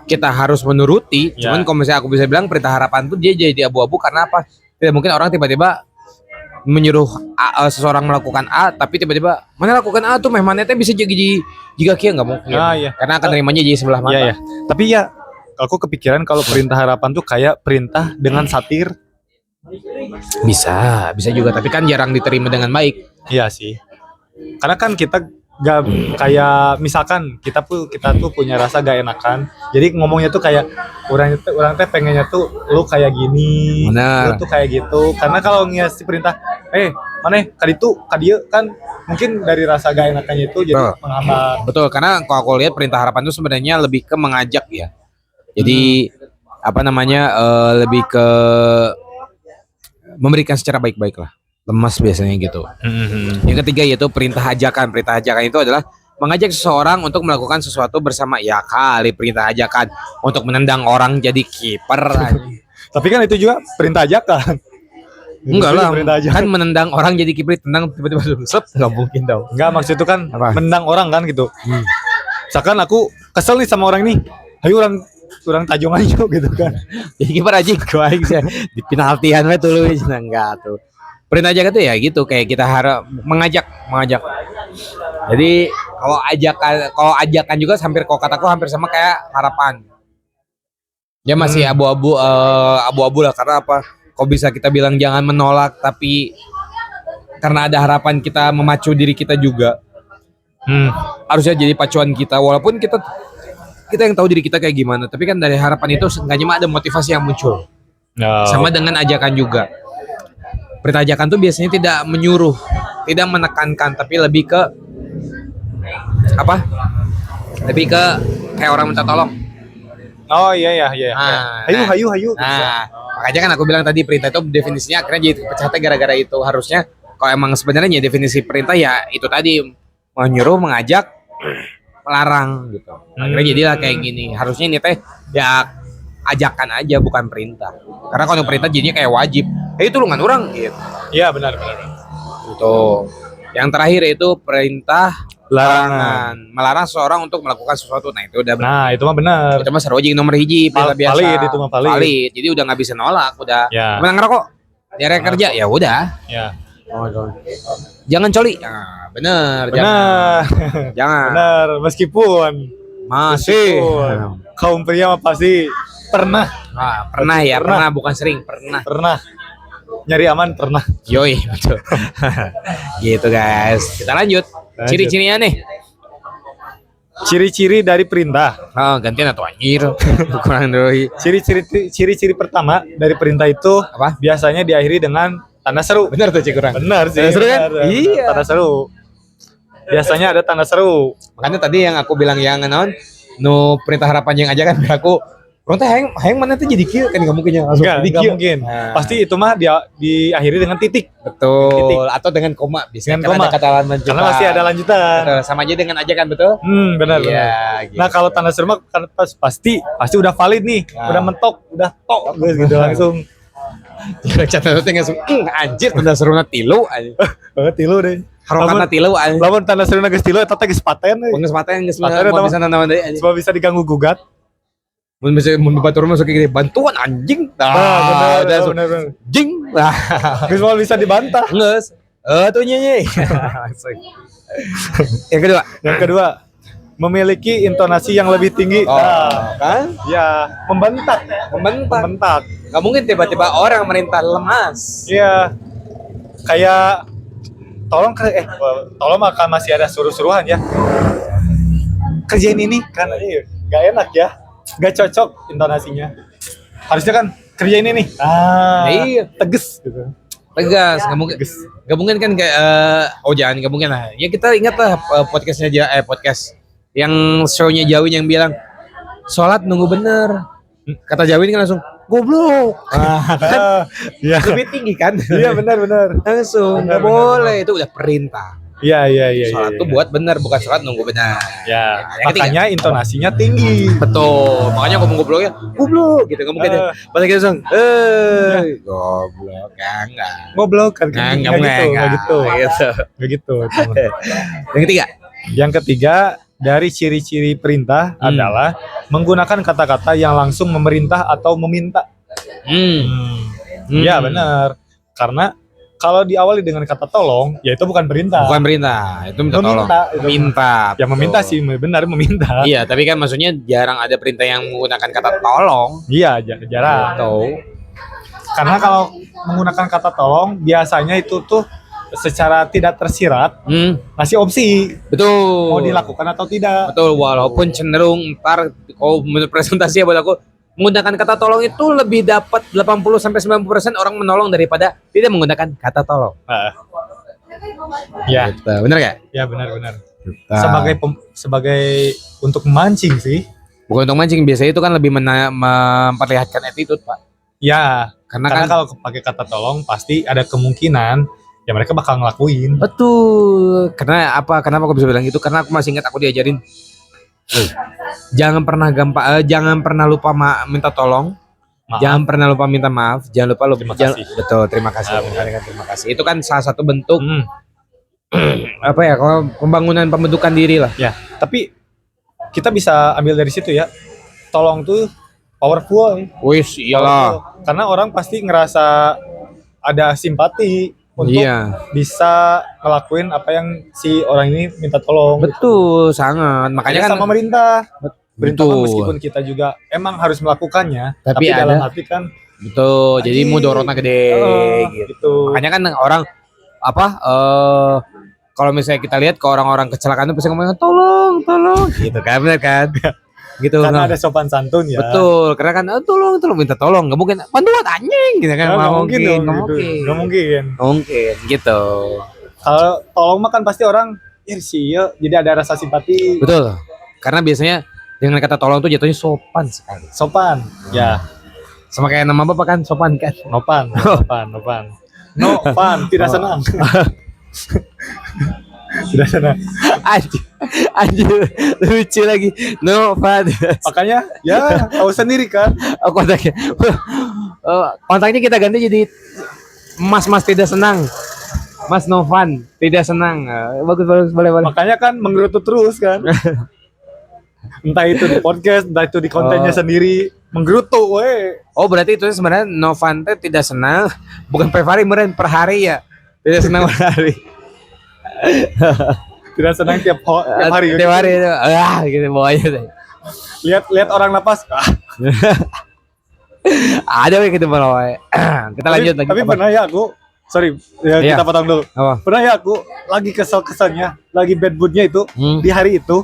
Speaker 2: kita harus menuruti, cuman kalau misalnya aku bisa bilang perintah harapan tuh dia jadi abu-abu karena apa? Tidak mungkin orang tiba-tiba menyuruh seseorang melakukan A, tapi tiba-tiba mana lakukan A tuh memangnya bisa jadi jika kia nggak mungkin.
Speaker 1: Iya.
Speaker 2: Karena akan terimanya jadi sebelah mata.
Speaker 1: Iya. Tapi ya aku kepikiran kalau perintah harapan tuh kayak perintah dengan satir.
Speaker 2: Bisa juga, tapi kan jarang diterima dengan baik.
Speaker 1: Iya sih. Karena kan kita gak kayak misalkan kita tuh punya rasa gak enakan. Jadi ngomongnya tuh kayak orang teh pengennya tuh lu kayak gini,
Speaker 2: Benar.
Speaker 1: lu tuh kayak gitu. Karena kalau ngasih perintah, mana kadieu kan mungkin dari rasa gak enakannya itu jadi menghambat.
Speaker 2: Betul, karena kalau aku lihat perintah harapan itu sebenarnya lebih ke mengajak ya. Jadi apa namanya lebih ke memberikan secara baik-baik lah. Lemas biasanya gitu. Yang ketiga yaitu perintah ajakan. Perintah ajakan itu adalah mengajak seseorang untuk melakukan sesuatu bersama. Ya kali perintah ajakan untuk menendang orang jadi kiper.
Speaker 1: Tapi kan itu juga perintah ajakan.
Speaker 2: Enggak lah,
Speaker 1: perintah ajakan.
Speaker 2: kan menendang orang jadi kiper tendang tiba-tiba slep nggak mungkin dong.
Speaker 1: Enggak, maksud itu kan
Speaker 2: Apa?
Speaker 1: menendang orang kan gitu. Misalkan aku kesel nih sama orang ini, ayo orang tajong aja gitu kan.
Speaker 2: Jadi kiper aja gua aja di penaltian we tuh enggak tuh. Perintah ajakan tuh ya gitu kayak kita harap mengajak. Jadi kalau ajakan juga hampir kalau kataku hampir sama kayak harapan. Ya masih abu-abu lah karena apa? Kok bisa kita bilang jangan menolak tapi karena ada harapan kita memacu diri kita juga. Harusnya jadi pacuan kita walaupun kita yang tahu diri kita kayak gimana, tapi kan dari harapan itu seenggaknya mah ada motivasi yang muncul. Sama dengan ajakan juga. Perintah ajakan tuh biasanya tidak menyuruh, tidak menekankan, tapi lebih ke apa? Lebih ke kayak orang minta tolong.
Speaker 1: Oh iya. Hayu.
Speaker 2: Nah, makanya kan aku bilang tadi perintah itu definisinya akhirnya jadi pecahnya gara-gara itu. Harusnya kalau emang sebenarnya definisi perintah ya itu tadi menyuruh, mengajak, melarang gitu. Akhirnya jadilah kayak gini. Harusnya ini teh ya ajakan aja bukan perintah. Karena kalau perintah jadinya kayak wajib. Itu lu ngan orang gitu.
Speaker 1: Iya benar.
Speaker 2: Gitu. Yang terakhir itu perintah larangan. Melarang seseorang untuk melakukan sesuatu. Nah, itu udah benar.
Speaker 1: Nah, itu mah benar.
Speaker 2: Itu mah sarojing nomor hiji perintah biasa.
Speaker 1: Valid itu mah valid.
Speaker 2: Jadi udah nggak bisa nolak, udah.
Speaker 1: Ya.
Speaker 2: Menang ngerokok. Nyari kerja ya udah.
Speaker 1: Ya.
Speaker 2: Jangan coli. Nah, bener. Jangan.
Speaker 1: Benar, meskipun
Speaker 2: Masih.
Speaker 1: kaum pria mah pasti pernah
Speaker 2: Pernah bukan sering, pernah.
Speaker 1: Nyari aman pernah.
Speaker 2: Yoi, betul. Gitu guys. Kita lanjut. Ciri-cirinya nih.
Speaker 1: Ciri-ciri dari perintah.
Speaker 2: Oh, gantian atau anjir. Kurang doi.
Speaker 1: Ciri-ciri pertama dari perintah itu
Speaker 2: Apa?
Speaker 1: biasanya diakhiri dengan tanda seru.
Speaker 2: Bener tuh Cik kurang.
Speaker 1: Benar sih.
Speaker 2: Tanda seru kan?
Speaker 1: benar.
Speaker 2: Iya.
Speaker 1: Tanda seru. Biasanya ada tanda seru.
Speaker 2: Makanya tadi yang aku bilang yang non perintah harapan yang aja kan aku orang teh hayang mana tuh jadi kieu kan enggak mungkin ya langsung jadi
Speaker 1: Enggak
Speaker 2: kieu.
Speaker 1: mungkin.
Speaker 2: Nah.
Speaker 1: Pasti itu mah diakhiri dengan titik.
Speaker 2: Betul.
Speaker 1: Titik.
Speaker 2: Atau dengan koma bisa
Speaker 1: Dengan
Speaker 2: karena
Speaker 1: koma.
Speaker 2: ada kata lanjutan.
Speaker 1: Karena masih ada lanjutan.
Speaker 2: Betul. Sama aja dengan aja kan betul?
Speaker 1: Benar.
Speaker 2: Iya, gitu.
Speaker 1: Nah kalau tanda seru mah kan pasti udah valid nih,
Speaker 2: Nah.
Speaker 1: udah mentok, udah tok gitu langsung.
Speaker 2: Catat teh langsung anjir tanda seruna tilu anjir.
Speaker 1: Banget tilu deh.
Speaker 2: Harokatna tilu anjir.
Speaker 1: Lamun tanda seru geus tilu eta teh geus paten.
Speaker 2: Geus paten geus
Speaker 1: Paten eta
Speaker 2: bisa nanaon deui anjir.
Speaker 1: Cuma bisa diganggu gugat.
Speaker 2: Mun bisa mun batur masuk kayak gini bantuan anjing.
Speaker 1: Benar.
Speaker 2: Jing.
Speaker 1: Geus mau bisa dibantah.
Speaker 2: Geus. Tuh nyenye. Langsung. Yang kedua,
Speaker 1: memiliki intonasi yang lebih tinggi.
Speaker 2: kan?
Speaker 1: Ya, membentak.
Speaker 2: Gak mungkin tiba-tiba orang merintah lemas.
Speaker 1: Iya. Kayak tolong akan masih ada suruh-suruhan ya. Kerjain ini kan gak enak ya. Gak cocok intonasinya. Harusnya kan kerjain ini.
Speaker 2: Iya,
Speaker 1: tegas gitu.
Speaker 2: Tegas, gak mungkin kan kayak gak mungkin lah. Ya kita ingat lah podcast yang show-nya Jawin yang bilang sholat nunggu bener. Kata Jawin kan langsung goblok. Kan
Speaker 1: Iya.
Speaker 2: lebih tinggi kan?
Speaker 1: Iya benar.
Speaker 2: Langsung
Speaker 1: Benar,
Speaker 2: nggak boleh, itu udah perintah.
Speaker 1: Iya.
Speaker 2: Sholat tuh buat benar, bukan sholat nunggu benar.
Speaker 1: Ya,
Speaker 2: Yang ketiga.
Speaker 1: makanya intonasinya tinggi.
Speaker 2: Betul, makanya ngomong gobloknya goblok gitu, ngomong gitu. Pas kita langsung goblok ya enggak.
Speaker 1: Goblok kan
Speaker 2: Enggak
Speaker 1: gitu. Nggak gitu. teman.
Speaker 2: Yang ketiga.
Speaker 1: Yang ketiga, dari ciri-ciri perintah adalah menggunakan kata-kata yang langsung memerintah atau meminta. Iya benar. Karena kalau diawali dengan kata tolong, ya itu bukan perintah.
Speaker 2: Bukan perintah, itu minta tolong.
Speaker 1: Itu.
Speaker 2: Minta.
Speaker 1: Ya meminta sih, benar meminta.
Speaker 2: Iya, tapi kan maksudnya jarang ada perintah yang menggunakan kata tolong.
Speaker 1: Iya, jarang.
Speaker 2: Tahu.
Speaker 1: Karena kalau menggunakan kata tolong, biasanya itu tuh secara tidak tersirat ngasih opsi
Speaker 2: Betul.
Speaker 1: mau dilakukan atau tidak.
Speaker 2: Betul, walaupun cenderung ntar kalau menurut presentasi ya buat aku menggunakan kata tolong itu lebih dapat 80-90% orang menolong daripada tidak menggunakan kata tolong.
Speaker 1: Ya,
Speaker 2: Gitu. Bener gak?
Speaker 1: ya benar. Sebagai untuk memancing sih.
Speaker 2: Bukan untuk mancing, biasanya itu kan lebih memperlihatkan attitude, Pak.
Speaker 1: Ya,
Speaker 2: Karena
Speaker 1: karena
Speaker 2: kan
Speaker 1: kalau pakai kata tolong pasti ada kemungkinan ya mereka bakal ngelakuin.
Speaker 2: betul. Karena apa? Kenapa aku bisa bilang gitu? Karena aku masih ingat aku diajarin jangan pernah lupa minta tolong.
Speaker 1: Maaf.
Speaker 2: Jangan pernah lupa minta maaf. Jangan lupa
Speaker 1: Terima kasih.
Speaker 2: betul, terima kasih. Terima kasih. Itu kan salah satu bentuk
Speaker 1: Hmm,
Speaker 2: apa ya? Kalau pembangunan pembentukan diri lah.
Speaker 1: ya, tapi kita bisa ambil dari situ ya. Tolong tuh powerful.
Speaker 2: Wis, iyalah.
Speaker 1: Powerful. Karena orang pasti ngerasa ada simpati untuk
Speaker 2: Iya.
Speaker 1: bisa ngelakuin apa yang si orang ini minta tolong.
Speaker 2: Betul, sangat. Makanya
Speaker 1: Makanya
Speaker 2: kan
Speaker 1: sama perintah. Perintah
Speaker 2: betul.
Speaker 1: meskipun kita juga emang harus melakukannya,
Speaker 2: Tapi
Speaker 1: tapi dalam
Speaker 2: ada-
Speaker 1: hati kan
Speaker 2: betul. Jadi mudorotnya gede gitu.
Speaker 1: gitu.
Speaker 2: Makanya kan orang apa kalau misalnya kita lihat ke orang-orang kecelakaan itu pasti ngomong tolong gitu kan, benar kan? Gitu.
Speaker 1: Karena
Speaker 2: Nah,
Speaker 1: ada sopan santun ya.
Speaker 2: betul, karena kan tolong minta tolong, nggak mungkin bantuan anjing gitu kan,
Speaker 1: Nggak mungkin dong,
Speaker 2: nggak
Speaker 1: gitu.
Speaker 2: mungkin.
Speaker 1: Nggak mungkin.
Speaker 2: Mungkin gitu.
Speaker 1: Kalau tolong mah kan pasti orang sih ya, jadi ada rasa simpati.
Speaker 2: Betul. Karena biasanya dengan kata tolong tuh jatuhnya sopan sekali.
Speaker 1: Sopan. Ya,
Speaker 2: Sama kayak nama bapak kan sopan kan.
Speaker 1: nopan. No fun, tidak senang. Tidak senang.
Speaker 2: Anjir, lucu lagi. No fun.
Speaker 1: Makanya ya tahu sendiri kan.
Speaker 2: Kontaknya. Kontaknya kita ganti jadi Mas tidak senang. Mas Novan tidak senang. Bagus boleh.
Speaker 1: Makanya kan menggerutu terus kan. Entah itu di podcast, entah itu di kontennya sendiri, menggerutu we.
Speaker 2: Oh, berarti itu sebenarnya Novan teh tidak senang, bukan per hari, meren per hari ya. Tidak senang per hari.
Speaker 1: Tidak senang tiap hari.
Speaker 2: Tiap hari itu. Gitu bawahnya teh.
Speaker 1: Lihat orang napas.
Speaker 2: Ada gitu bawahnya. Kita lanjut lagi.
Speaker 1: Tapi
Speaker 2: Apa?
Speaker 1: pernah ya aku, sorry ya,
Speaker 2: Iya.
Speaker 1: kita potong dulu.
Speaker 2: Apa?
Speaker 1: Pernah ya aku lagi kesel-keselnya, lagi bad moodnya itu di hari itu,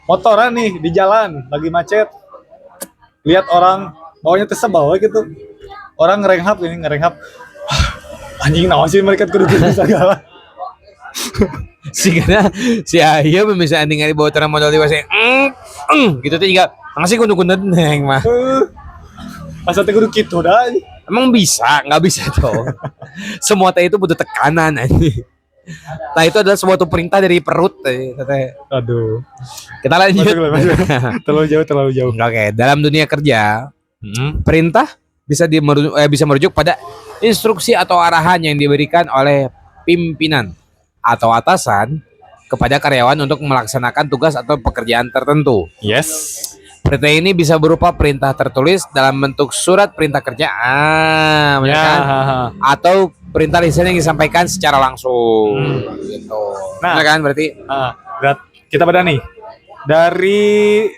Speaker 1: motoran nih di jalan, lagi macet, lihat orang bawanya tersebal gitu, orang ngerenghap, anjing naon sih mereka kudu segala.
Speaker 2: Si Ayah misalnya ningali bawa terang modal di WC. Gitu tuh juga ngasih kunut-kunut neng mah.
Speaker 1: Masa teh kudu kitu dah.
Speaker 2: Emang bisa? Nggak bisa dong. Semua teh itu butuh tekanan anjing. Nah itu adalah suatu perintah dari perut teh.
Speaker 1: Aduh.
Speaker 2: Kita lanjut.
Speaker 1: Masuk. Terlalu jauh.
Speaker 2: Oke, dalam dunia kerja, perintah bisa merujuk pada instruksi atau arahan yang diberikan oleh pimpinan atau atasan kepada karyawan untuk melaksanakan tugas atau pekerjaan tertentu.
Speaker 1: Yes.
Speaker 2: Perintah ini bisa berupa perintah tertulis dalam bentuk surat perintah kerja, benar
Speaker 1: Ya.
Speaker 2: kan? Atau perintah lisan yang disampaikan secara langsung, gitu.
Speaker 1: Nah.
Speaker 2: Benar kan berarti?
Speaker 1: Kita beda nih. Dari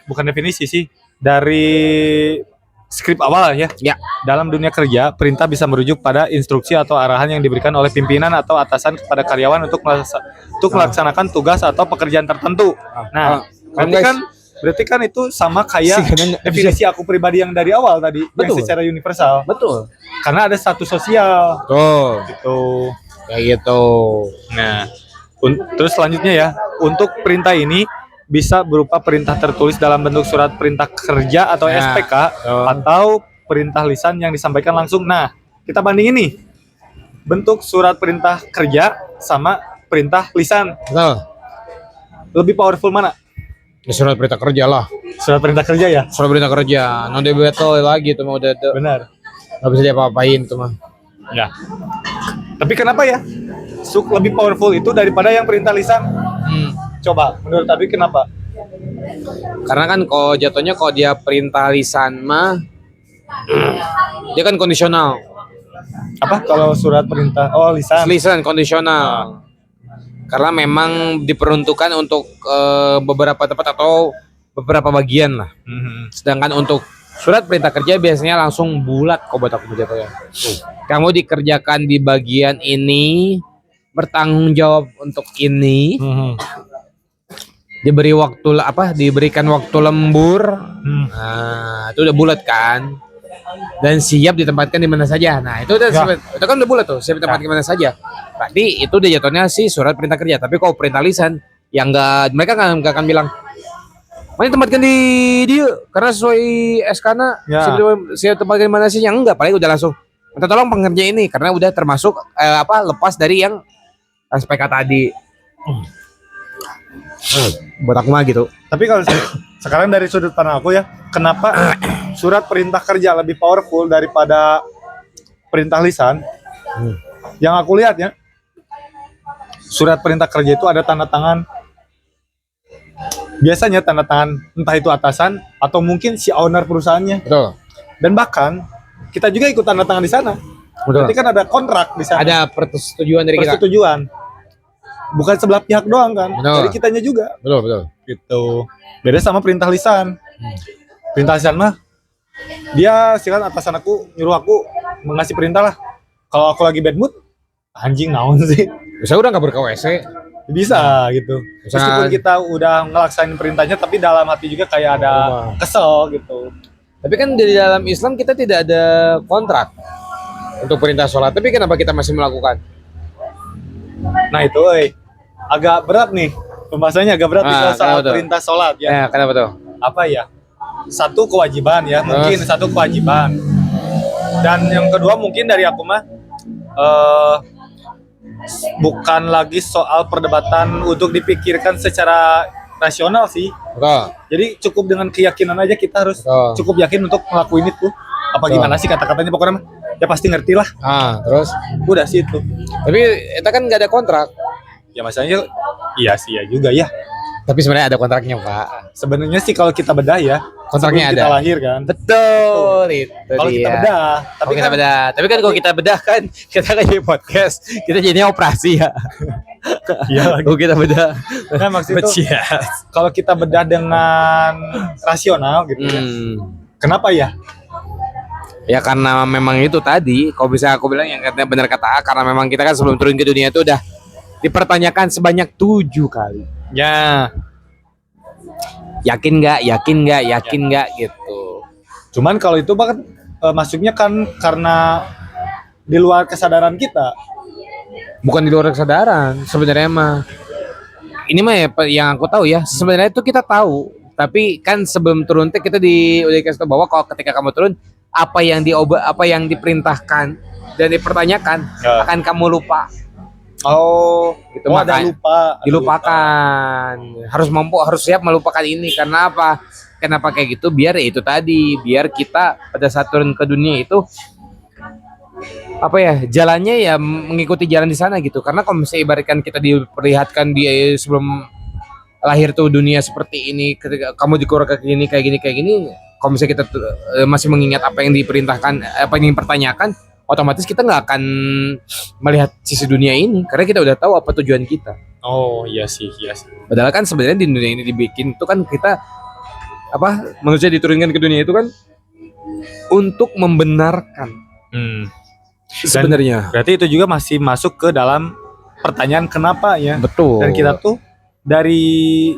Speaker 1: bukan definisi sih, dari skrip awal ya.
Speaker 2: Ya.
Speaker 1: Dalam dunia kerja, perintah bisa merujuk pada instruksi atau arahan yang diberikan oleh pimpinan atau atasan kepada karyawan untuk melaksanakan tugas atau pekerjaan tertentu. Nah, berarti kan itu sama kayak definisi aku pribadi yang dari awal tadi, yang
Speaker 2: Betul.
Speaker 1: secara universal.
Speaker 2: Betul.
Speaker 1: Karena ada status sosial.
Speaker 2: Tuh,
Speaker 1: Gitu.
Speaker 2: kayak gitu.
Speaker 1: Nah, terus selanjutnya ya, untuk perintah ini bisa berupa perintah tertulis dalam bentuk surat perintah kerja atau
Speaker 2: Ya.
Speaker 1: SPK atau perintah lisan yang disampaikan langsung. Nah, kita bandingin nih bentuk surat perintah kerja sama perintah lisan.
Speaker 2: Betul.
Speaker 1: Lebih powerful mana?
Speaker 2: Ya, surat perintah kerja lah.
Speaker 1: Surat perintah kerja ya?
Speaker 2: Surat perintah kerja. No debatable lagi tuh mah udah
Speaker 1: Benar.
Speaker 2: nggak bisa diapa-apain tuh mah.
Speaker 1: Ya. Tapi kenapa ya? Lebih powerful itu daripada yang perintah lisan? Coba, menurut Abi kenapa?
Speaker 2: Karena kan kalau jatuhnya kalau dia perintah lisan mah dia kan kondisional.
Speaker 1: Apa kalau surat perintah? Oh, lisan.
Speaker 2: Lisan kondisional. Karena memang diperuntukkan untuk beberapa tempat atau beberapa bagian lah. Sedangkan untuk surat perintah kerja biasanya langsung bulat kok buat aku jatuhnya. Kamu dikerjakan di bagian ini, bertanggung jawab untuk ini. Diberi waktu diberikan waktu lembur. Nah, itu udah bulat kan. Dan siap ditempatkan di mana saja. Nah, itu udah itu kan udah bulat tuh, siap ditempatkan di mana saja. Berarti itu udah jatuhnya sih surat perintah kerja. Tapi kalau perintah lisan yang mereka nggak akan bilang mana tempatkan di dia karena sesuai SK-na siap tempatkan di mana sih, yang enggak, paling udah langsung minta tolong pengerja ini karena udah termasuk lepas dari yang SPK tadi. Buat aku mah gitu.
Speaker 1: Tapi kalau sekarang dari sudut pandang aku ya, kenapa surat perintah kerja lebih powerful daripada perintah lisan? Yang aku lihat ya, surat perintah kerja itu ada tanda tangan. Biasanya tanda tangan entah itu atasan atau mungkin si owner perusahaannya.
Speaker 2: Betul.
Speaker 1: Dan bahkan kita juga ikut tanda tangan di sana.
Speaker 2: Betul.
Speaker 1: Berarti kan ada kontrak di sana.
Speaker 2: Ada persetujuan dari kita.
Speaker 1: Persetujuan. Bukan sebelah pihak doang kan,
Speaker 2: Betul.
Speaker 1: dari kitanya juga.
Speaker 2: Betul.
Speaker 1: Gitu. Beda sama perintah lisan. Perintah lisan mah dia silakan atasan aku nyuruh aku mengasih perintah lah. Kalau aku lagi bad mood, anjing naon sih.
Speaker 2: Saya udah nggak WC.
Speaker 1: Bisa gitu. Meskipun kita udah ngelaksain perintahnya, tapi dalam hati juga kayak ada kesel gitu.
Speaker 2: Tapi kan di dalam Islam kita tidak ada kontrak untuk perintah sholat. Tapi kenapa kita masih melakukan?
Speaker 1: Nah itu, agak berat nih. Pembahasannya agak berat nih soal perintah sholat ya.
Speaker 2: Ya, kenapa tuh?
Speaker 1: Apa ya? Satu kewajiban ya, mungkin satu kewajiban. Dan yang kedua mungkin dari aku mah bukan lagi soal perdebatan untuk dipikirkan secara rasional sih.
Speaker 2: Betul.
Speaker 1: Jadi cukup dengan keyakinan aja, kita harus cukup yakin untuk ngelakuin itu. Apa gimana sih kata-katanya, pokoknya ya pasti ngerti lah.
Speaker 2: Terus
Speaker 1: udah sih itu.
Speaker 2: Tapi kita kan nggak ada kontrak.
Speaker 1: Ya masalahnya iya sih ya juga ya.
Speaker 2: Tapi sebenarnya ada kontraknya, Pak.
Speaker 1: Sebenarnya sih kalau kita bedah ya,
Speaker 2: kontraknya ada.
Speaker 1: Kita lahir kan.
Speaker 2: Betul. Itu
Speaker 1: kalau kita bedah,
Speaker 2: tapi kan kalau kita bedah kan kita kan jadi podcast, kita jadinya operasi ya.
Speaker 1: Iya.
Speaker 2: Kalau kita bedah.
Speaker 1: Nah, maksud itu kalau kita bedah dengan rasional gitu ya. Kenapa ya?
Speaker 2: Ya karena memang itu tadi, kalau bisa aku bilang yang katanya benar kata A, karena memang kita kan sebelum turun ke dunia itu udah dipertanyakan sebanyak 7 kali.
Speaker 1: Ya.
Speaker 2: Yakin nggak gitu.
Speaker 1: Cuman kalau itu bahkan masuknya kan karena di luar kesadaran kita.
Speaker 2: Bukan di luar kesadaran sebenarnya mah. Ini mah ya yang aku tahu ya, sebenarnya itu kita tahu, tapi kan sebelum turun kita udah dikasih tahu bahwa kalau ketika kamu turun apa yang diperintahkan dan dipertanyakan akan kamu lupa.
Speaker 1: Gitu, ada
Speaker 2: dilupakan. Harus siap melupakan ini. Karena apa? Kenapa kayak gitu? Biar itu tadi, biar kita pada saat turun ke dunia itu jalannya ya mengikuti jalan di sana gitu. Karena kalau misalnya ibaratkan kita diperlihatkan di sebelum lahir tuh dunia seperti ini, ketika kamu dikeluarkan kayak gini, kalau misalnya kita masih mengingat apa yang diperintahkan, apa yang dipertanyakan, otomatis kita nggak akan melihat sisi dunia ini karena kita udah tahu apa tujuan kita.
Speaker 1: Iya sih.
Speaker 2: Padahal kan sebenarnya di dunia ini dibikin itu kan kita manusia diturunkan ke dunia itu kan untuk membenarkan. Sebenarnya.
Speaker 1: Berarti itu juga masih masuk ke dalam pertanyaan kenapa ya.
Speaker 2: Betul.
Speaker 1: Dan kita tuh dari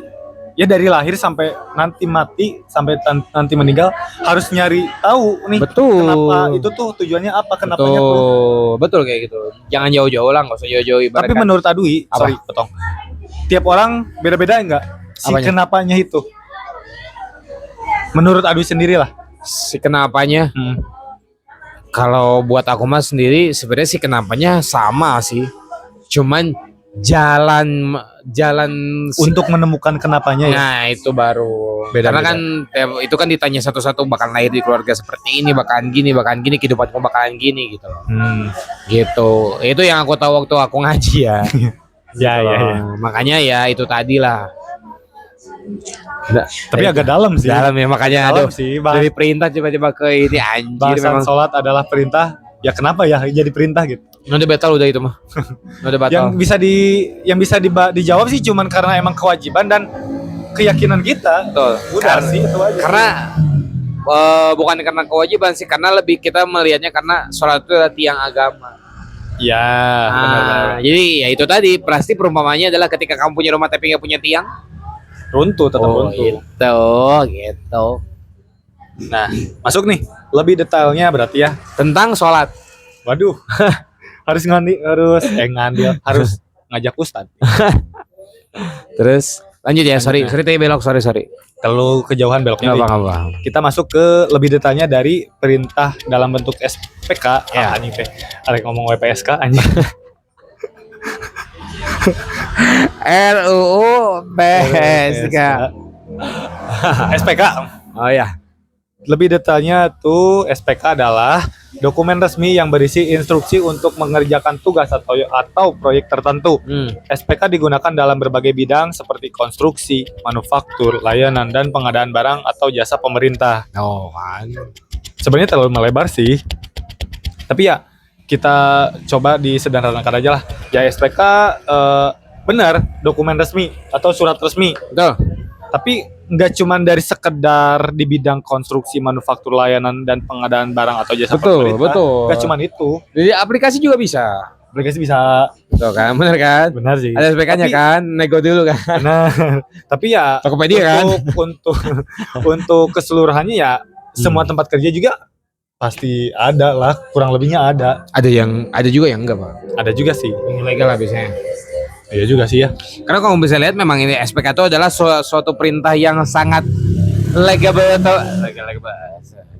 Speaker 1: lahir sampai nanti mati, sampai nanti meninggal harus nyari tahu nih.
Speaker 2: Betul.
Speaker 1: Kenapa itu tuh tujuannya apa, kenapanya
Speaker 2: Betul kayak gitu. Jangan jauh-jauh lah, nggak usah jauh-jauh.
Speaker 1: Tapi menurut Adui, potong. Tiap orang beda-beda enggak? Si kenapanya itu. Menurut Adwi sendiri lah.
Speaker 2: Si kenapanya? Kalau buat aku mas sendiri sebenarnya sih kenapanya sama sih. Cuman jalan
Speaker 1: Untuk menemukan kenapanya ya.
Speaker 2: nah itu baru.
Speaker 1: Beda-beda.
Speaker 2: Karena kan itu kan ditanya satu-satu bakal lahir di keluarga seperti ini, bakalan gini, kehidupanku bakalan gini gitu loh. Gitu. Itu yang aku tahu waktu aku ngaji ya.
Speaker 1: Ya.
Speaker 2: Makanya ya itu tadi lah.
Speaker 1: Tapi agak dalam sih.
Speaker 2: Dalam ya makanya
Speaker 1: Dalam
Speaker 2: aduh.
Speaker 1: sih.
Speaker 2: Dari perintah tiba-tiba ke ini anjir
Speaker 1: Bahasan
Speaker 2: memang.
Speaker 1: sholat adalah perintah. Ya kenapa ya jadi perintah gitu?
Speaker 2: Udah batal udah itu mah. Udah batal.
Speaker 1: Yang bisa dijawab sih cuman karena emang kewajiban dan keyakinan kita.
Speaker 2: Betul.
Speaker 1: Udah sih itu aja.
Speaker 2: Karena bukan karena kewajiban sih, karena lebih kita melihatnya karena sholat itu adalah tiang agama.
Speaker 1: Ya, benar.
Speaker 2: Jadi ya itu tadi pasti perumpamannya adalah ketika kamu punya rumah tapi nggak punya tiang,
Speaker 1: Runtuh tetap runtuh.
Speaker 2: gitu.
Speaker 1: Nah, masuk nih lebih detailnya berarti ya.
Speaker 2: Tentang sholat.
Speaker 1: Waduh. harus ngajak ustad.
Speaker 2: Terus lanjut ya, sorry tadi belok, sorry.
Speaker 1: Kalau kejauhan beloknya.
Speaker 2: Nggak apa-apa.
Speaker 1: Kita masuk ke lebih detailnya dari perintah dalam bentuk SPK.
Speaker 2: Ya.
Speaker 1: Anjing teh. Arek ngomong WPSK anjing.
Speaker 2: RUU PSK.
Speaker 1: SPK.
Speaker 2: Oh ya.
Speaker 1: Lebih detailnya tuh SPK adalah dokumen resmi yang berisi instruksi untuk mengerjakan tugas atau proyek tertentu. SPK digunakan dalam berbagai bidang seperti konstruksi, manufaktur, layanan, dan pengadaan barang atau jasa pemerintah.
Speaker 2: Oh kan.
Speaker 1: Sebenarnya terlalu melebar sih. Tapi ya kita coba disederhanakan aja lah. Ya SPK benar dokumen resmi atau surat resmi.
Speaker 2: Betul.
Speaker 1: Tapi nggak cuma dari sekedar di bidang konstruksi, manufaktur, layanan, dan pengadaan barang atau jasa pemerintah.
Speaker 2: Betul.
Speaker 1: Nggak cuma itu.
Speaker 2: Jadi aplikasi juga bisa.
Speaker 1: Aplikasi bisa.
Speaker 2: Betul kan, benar kan?
Speaker 1: Benar sih.
Speaker 2: Ada SPK-nya kan, nego dulu kan.
Speaker 1: Nah, tapi ya
Speaker 2: Tokopedia kan.
Speaker 1: Untuk keseluruhannya ya semua tempat kerja juga pasti ada lah, kurang lebihnya ada.
Speaker 2: Ada juga yang enggak, Pak.
Speaker 1: Ada juga sih.
Speaker 2: Yang ilegal lah biasanya.
Speaker 1: Iya juga sih ya.
Speaker 2: Karena kalau bisa lihat memang ini SPK itu adalah suatu perintah yang sangat legal atau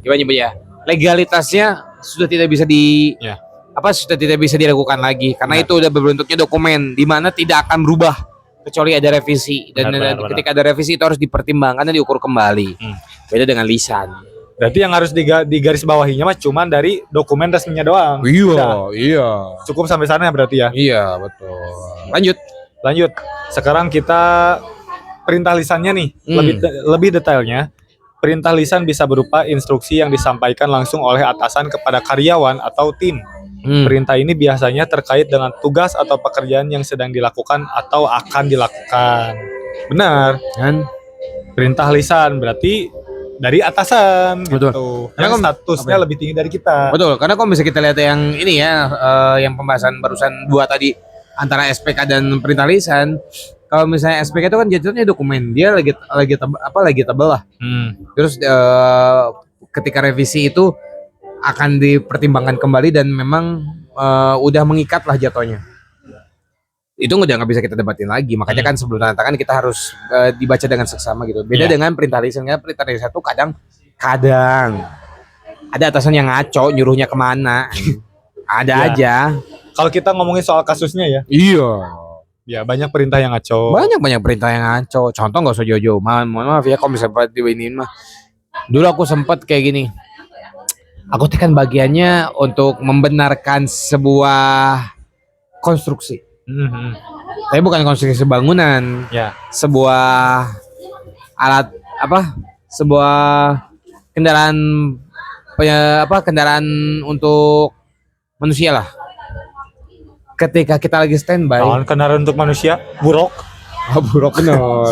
Speaker 2: gimana nyebutnya? Legalitasnya sudah tidak bisa sudah tidak bisa dilakukan lagi karena itu udah berbentuknya dokumen di mana tidak akan berubah kecuali ada revisi dan ketika ada revisi itu harus dipertimbangkan dan diukur kembali. Beda dengan lisan.
Speaker 1: Berarti yang harus digaris bawahinya mah cuma dari dokumen resminya doang.
Speaker 2: Iya.
Speaker 1: Cukup sampai sana berarti ya.
Speaker 2: Iya, betul. Lanjut.
Speaker 1: Sekarang kita perintah lisannya nih. Lebih detailnya, perintah lisan bisa berupa instruksi yang disampaikan langsung oleh atasan kepada karyawan atau tim. Perintah ini biasanya terkait dengan tugas atau pekerjaan yang sedang dilakukan atau akan dilakukan. Benar.
Speaker 2: Kan?
Speaker 1: Perintah lisan berarti dari atasan.
Speaker 2: Betul.
Speaker 1: Gitu. Yang statusnya lebih tinggi dari kita.
Speaker 2: Betul, karena kalau bisa kita lihat yang ini ya, yang pembahasan barusan dua tadi antara SPK dan perintah lisan. Kalau misalnya SPK itu kan jatuhnya dokumen, dia lagi tebal lah. Terus ketika revisi itu akan dipertimbangkan kembali dan memang udah mengikat lah jatuhnya. Itu udah nggak bisa kita debatin lagi, makanya kan sebelum tanda tangan kita harus dibaca dengan seksama gitu. Beda dengan perintah lisan, karena perintah lisan itu kadang ada atasan yang ngaco nyuruhnya kemana, ada aja.
Speaker 1: Kalau kita ngomongin soal kasusnya ya, ya banyak perintah yang ngaco.
Speaker 2: Banyak perintah yang ngaco. Contoh nggak usah jauh-jauh, mohon maaf ya kalau misalnya diinin mah. Dulu aku sempat kayak gini, aku tekan bagiannya untuk membenarkan sebuah konstruksi. Tapi bukan konstruksi bangunan, sebuah alat sebuah kendaraan kendaraan untuk manusia lah. Ketika kita lagi standby,
Speaker 1: kendaraan untuk manusia, buruk
Speaker 2: no,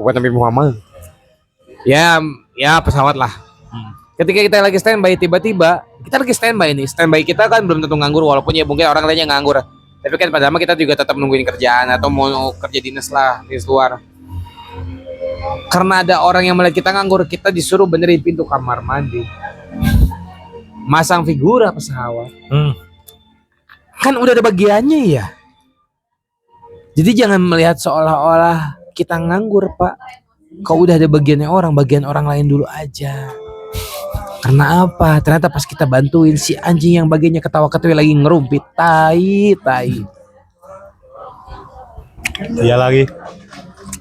Speaker 2: bukan Nabi Muhammad. Ya pesawat lah. Ketika kita lagi standby, tiba-tiba kita lagi standby nih, standby kita kan belum tentu nganggur, walaupun ya mungkin orang lainnya nganggur. Tapi kan padahal kita juga tetap nungguin kerjaan atau mau kerja dinas luar. Karena ada orang yang melihat kita nganggur, kita disuruh benerin pintu kamar mandi, masang figura pesawat. Kan udah ada bagiannya ya. Jadi jangan melihat seolah-olah kita nganggur Pak, kalau udah ada bagian orang lain dulu aja. Karena apa? Ternyata pas kita bantuin si anjing yang bagiannya ketawa-ketawa lagi ngerumpit, tai.
Speaker 1: Iya lagi.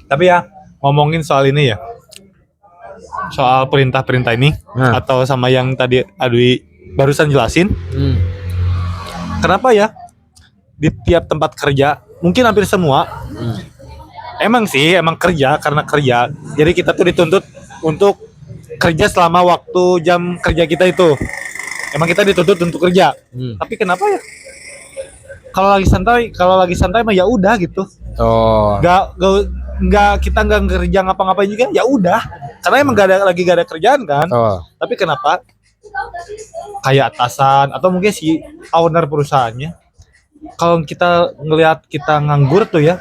Speaker 1: Tapi ya ngomongin soal ini ya, soal perintah-perintah ini atau sama yang tadi Adwi barusan jelasin. Kenapa ya di tiap tempat kerja, mungkin hampir semua, emang kerja karena kerja. Jadi kita tuh dituntut untuk kerja selama waktu jam kerja kita itu. Emang kita dituntut untuk kerja. Tapi kenapa ya? Kalau lagi santai mah ya udah gitu.
Speaker 2: Oh.
Speaker 1: Kita nggak kerja ngapa-ngapain juga ya udah. Karena emang gak ada kerjaan kan. Tapi kenapa? Kayak atasan atau mungkin si owner perusahaannya, kalau kita ngelihat kita nganggur tuh ya,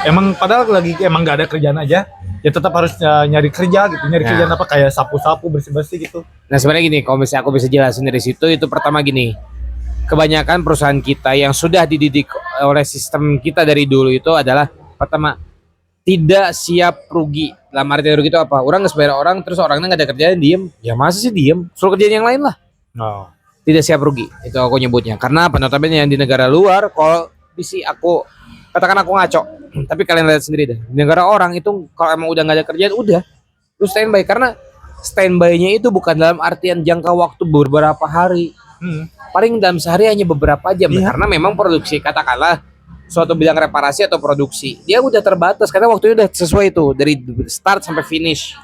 Speaker 1: emang padahal emang gak ada kerjaan aja, ya tetap harus nyari kerja gitu. Kerjaan apa, kayak sapu-sapu, bersih-bersih gitu.
Speaker 2: Nah sebenarnya gini, kalau misalnya aku bisa jelasin dari situ, itu pertama gini, kebanyakan perusahaan kita yang sudah dididik oleh sistem kita dari dulu itu adalah pertama, tidak siap rugi. Dalam arti rugi itu apa? Orang nggak bayar orang, terus orangnya nggak ada kerjaan, diem. Ya masa sih diem? Suruh kerjaan yang lain lah. Tidak siap rugi, itu aku nyebutnya. Karena notabene yang di negara luar, kalau katakan aku ngaco, tapi kalian lihat sendiri deh. Di negara orang itu kalau emang udah nggak ada kerjaan, udah lu standby. Karena standby-nya itu bukan dalam artian jangka waktu beberapa hari, paling dalam sehari hanya beberapa jam. Karena memang produksi, katakanlah suatu bidang reparasi atau produksi, dia udah terbatas karena waktunya udah sesuai itu dari start sampai finish.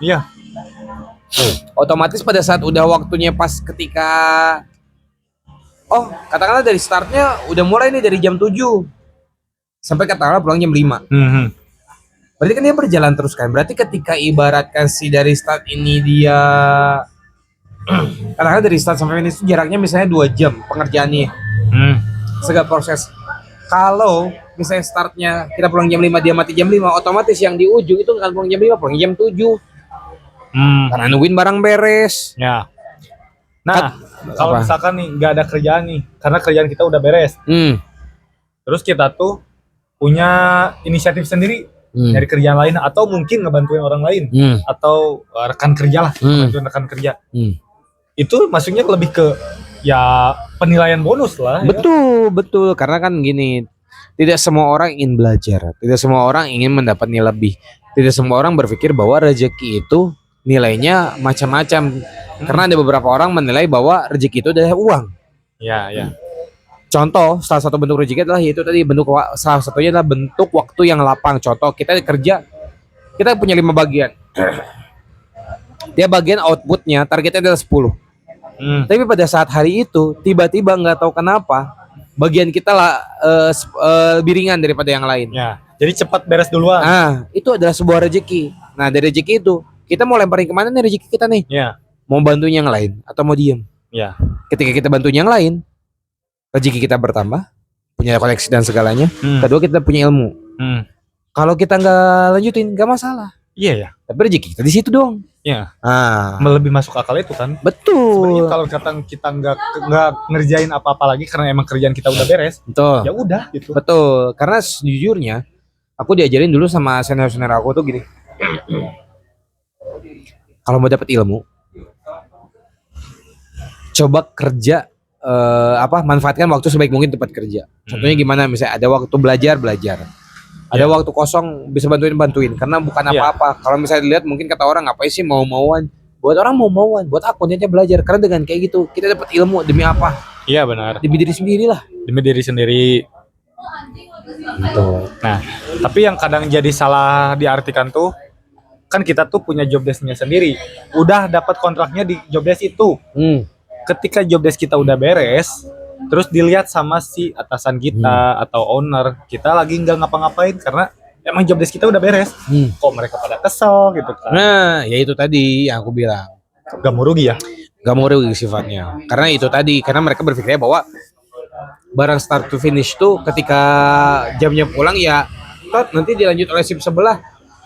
Speaker 2: Otomatis pada saat udah waktunya pas ketika katakanlah dari startnya udah mulai nih dari jam 7 sampai katakanlah pulang jam 5. Berarti kan dia berjalan terus kan. Berarti ketika ibaratkan si dari start ini dia katakanlah dari start sampai finish jaraknya misalnya 2 jam pengerjaannya. Segala proses. Kalau misalnya startnya kita pulang jam 5, dia mati jam 5, otomatis yang di ujung itu kan pulang jam 5, pulang jam 7. Karena nungguin barang beres.
Speaker 1: Ya. Nah, kalau misalkan nih nggak ada kerjaan nih, karena kerjaan kita udah beres. Terus kita tuh punya inisiatif sendiri, nyari kerjaan lain atau mungkin ngebantuin orang lain atau rekan kerja lah, bantuin rekan kerja. Itu maksudnya lebih ke ya penilaian bonus lah.
Speaker 2: Betul. Karena kan gini, tidak semua orang ingin belajar, tidak semua orang ingin mendapat nilai lebih, tidak semua orang berpikir bahwa rezeki itu nilainya macam-macam. Karena ada beberapa orang menilai bahwa rezeki itu adalah uang.
Speaker 1: Ya.
Speaker 2: Contoh, salah satu bentuk rezeki adalah yaitu tadi salah satunya adalah bentuk waktu yang lapang. Contoh, kita kerja, kita punya 5 bagian. Dia bagian outputnya targetnya adalah 10. Tapi pada saat hari itu tiba-tiba nggak tahu kenapa bagian kita lebih ringan daripada yang lain.
Speaker 1: Ya, jadi cepat beres duluan.
Speaker 2: Itu adalah sebuah rezeki. Nah dari rezeki itu kita mau lemparin kemana nih rezeki kita nih? Mau bantuin yang lain atau mau diem? Ketika kita bantuin yang lain, rezeki kita bertambah, punya koleksi dan segalanya. Kedua kita punya ilmu. Kalau kita nggak lanjutin nggak masalah.
Speaker 1: Iya.
Speaker 2: Tapi rezeki kita di situ dong.
Speaker 1: Lebih masuk akal itu kan.
Speaker 2: Betul.
Speaker 1: Sebenarnya kalau kita nggak ngerjain apa-apa lagi karena emang kerjaan kita udah beres.
Speaker 2: Betul.
Speaker 1: Ya udah gitu.
Speaker 2: Betul. Karena sejujurnya aku diajarin dulu sama senior aku tuh gini. Kalau mau dapat ilmu, coba kerja manfaatkan waktu sebaik mungkin tempat kerja. Contohnya gimana? Misalnya ada waktu belajar. Ada waktu kosong bisa bantuin karena bukan apa-apa. Kalau misalnya dilihat mungkin kata orang ngapain sih mau-mauan. Buat orang mau-mauan, buat aku niatnya belajar. Karena dengan kayak gitu kita dapat ilmu demi apa?
Speaker 1: Iya benar.
Speaker 2: Demi diri sendiri lah.
Speaker 1: Demi diri sendiri. Betul. Nah, tapi yang kadang jadi salah diartikan tuh, kan kita tuh punya job desk-nya sendiri. Udah dapat kontraknya di job desk itu. Ketika job desk kita udah beres, terus dilihat sama si atasan kita atau owner, kita lagi nggak ngapa-ngapain karena emang job desk kita udah beres. Kok mereka pada kesel gitu kan?
Speaker 2: Nah, ya itu tadi yang aku bilang.
Speaker 1: Gak mau rugi ya?
Speaker 2: Gak mau rugi sifatnya. Karena itu tadi, karena mereka berpikirnya bahwa barang start to finish tuh ketika jamnya pulang ya nanti dilanjut oleh shift sebelah.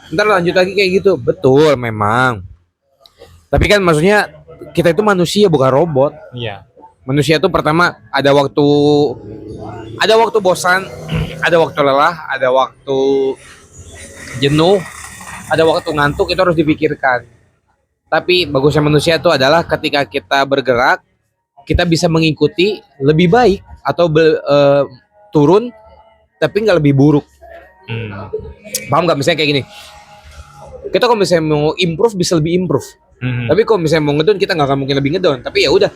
Speaker 2: Ntar lanjut lagi kayak gitu. Betul memang. Tapi kan maksudnya kita itu manusia bukan robot.
Speaker 1: Iya.
Speaker 2: Manusia tuh pertama ada waktu bosan, ada waktu lelah, ada waktu jenuh, ada waktu ngantuk, itu harus dipikirkan. Tapi bagusnya manusia itu adalah ketika kita bergerak, kita bisa mengikuti lebih baik atau turun tapi nggak lebih buruk. Paham nggak? Misalnya kayak gini, kita kalau misalnya mau improve bisa lebih improve. Tapi kalau misalnya mau ngedon, kita nggak akan mungkin lebih ngedon. Tapi ya udah,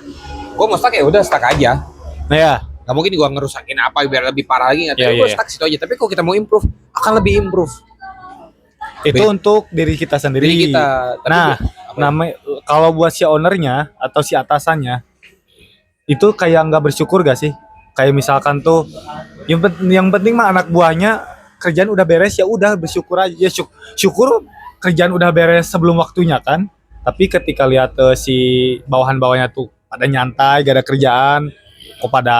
Speaker 2: gue mau stuck ya udah stuck aja.
Speaker 1: Nah ya,
Speaker 2: Gak mungkin gue ngerusakin apa biar lebih parah lagi. Tapi gue stuck situ aja. Tapi kalau kita mau improve, akan lebih improve.
Speaker 1: Itu untuk diri kita sendiri.
Speaker 2: Diri kita. Tapi
Speaker 1: nah, namanya kalau buat si ownernya atau si atasannya, itu kayak nggak bersyukur gak sih? Kayak misalkan tuh, yang penting mah anak buahnya kerjaan udah beres, ya udah bersyukur aja. Ya, syukur kerjaan udah beres sebelum waktunya kan. Tapi ketika lihat si bawahan-bawahannya tuh pada nyantai, gak ada kerjaan, kok pada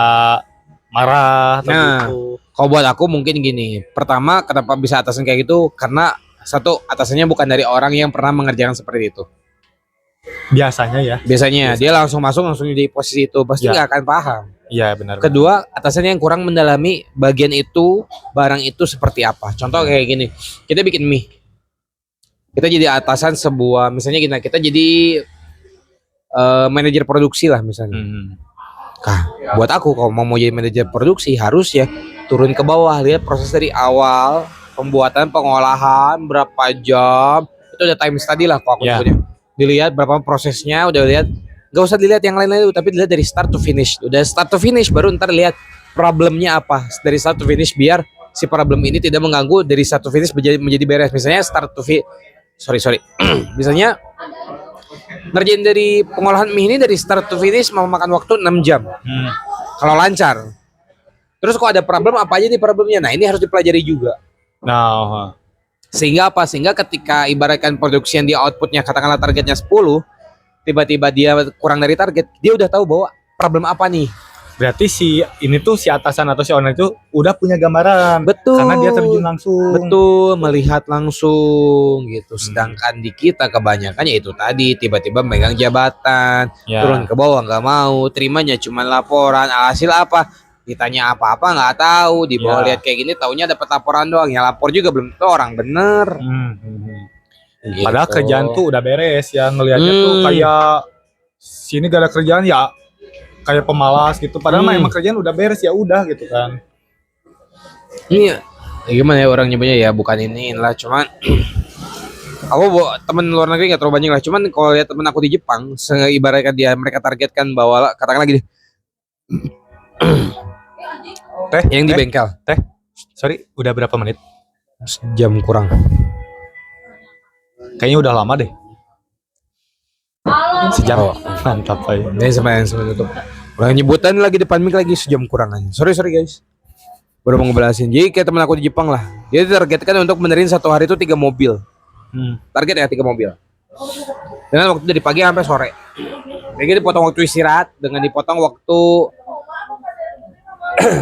Speaker 1: marah.
Speaker 2: Nah, kalau buat aku mungkin gini. Pertama, kenapa bisa atasan kayak gitu? Karena satu, atasannya bukan dari orang yang pernah mengerjakan seperti itu.
Speaker 1: Biasanya ya.
Speaker 2: Biasanya dia langsung masuk langsung di posisi itu, pasti nggak akan paham.
Speaker 1: Iya benar.
Speaker 2: Kedua, atasannya yang kurang mendalami bagian itu, barang itu seperti apa. Contoh kayak gini, kita bikin mie. Kita jadi atasan sebuah, misalnya kita jadi manajer produksi lah misalnya. Nah, buat aku kalau mau jadi manajer produksi harus ya turun ke bawah, lihat proses dari awal, pembuatan, pengolahan, berapa jam, itu udah time study lah kalau aku sebutnya. Dilihat berapa prosesnya, udah lihat, gak usah dilihat yang lain-lain, tapi dilihat dari start to finish. Udah start to finish baru ntar lihat problemnya apa dari start to finish, biar si problem ini tidak mengganggu dari start to finish menjadi beres. Misalnya start to sorry misalnya ngerjain dari pengolahan mie ini dari start to finish mau makan waktu 6 jam kalau lancar. Terus kok ada problem, apa aja nih problemnya, nah ini harus dipelajari juga.
Speaker 1: Nah,
Speaker 2: sehingga apa? Sehingga ketika ibaratkan produksi yang dia outputnya katakanlah targetnya 10, tiba-tiba dia kurang dari target, dia udah tahu bahwa problem apa nih.
Speaker 1: Berarti si atasan atau si owner itu udah punya gambaran.
Speaker 2: Betul.
Speaker 1: Karena dia terjun langsung.
Speaker 2: Betul, melihat langsung gitu. Sedangkan di kita kebanyakan ya itu tadi, tiba-tiba megang jabatan, turun ke bawah nggak mau, terimanya cuma laporan, hasil apa? Ditanya apa-apa nggak tahu, di bawah lihat kayak gini, taunya dapat laporan doang. Yang lapor juga belum tentu orang bener.
Speaker 1: Gitu. Padahal kerjaan tuh udah beres ya, ngelihatnya tuh kayak sini gak ada kerjaan ya, kayak pemalas gitu. Padahal mah emang kerjaan udah beres ya udah gitu kan.
Speaker 2: Ini ya gimana ya orang nyebutnya ya, bukan ini lah, cuman aku temen luar negeri nggak terlalu banyak lah. Cuman kalau lihat temen aku di Jepang, ibaratkan mereka targetkan bahwa katakanlah gini. Yang di bengkel.
Speaker 1: Sorry, udah berapa menit?
Speaker 2: Jam kurang.
Speaker 1: Kayaknya udah lama deh. Sejam. Mantap aja.
Speaker 2: Ini sampai tutup. Udah nyebutan lagi depan mic lagi, sejam kurang aja. Sorry guys. Baru mau ngebelasin. Jadi kayak temen aku di Jepang lah. Dia targetkan untuk benerin satu hari itu 3 mobil. Target ya 3 mobil. Dengan waktu dari pagi sampai sore. Jadi dipotong waktu istirahat dengan dipotong waktu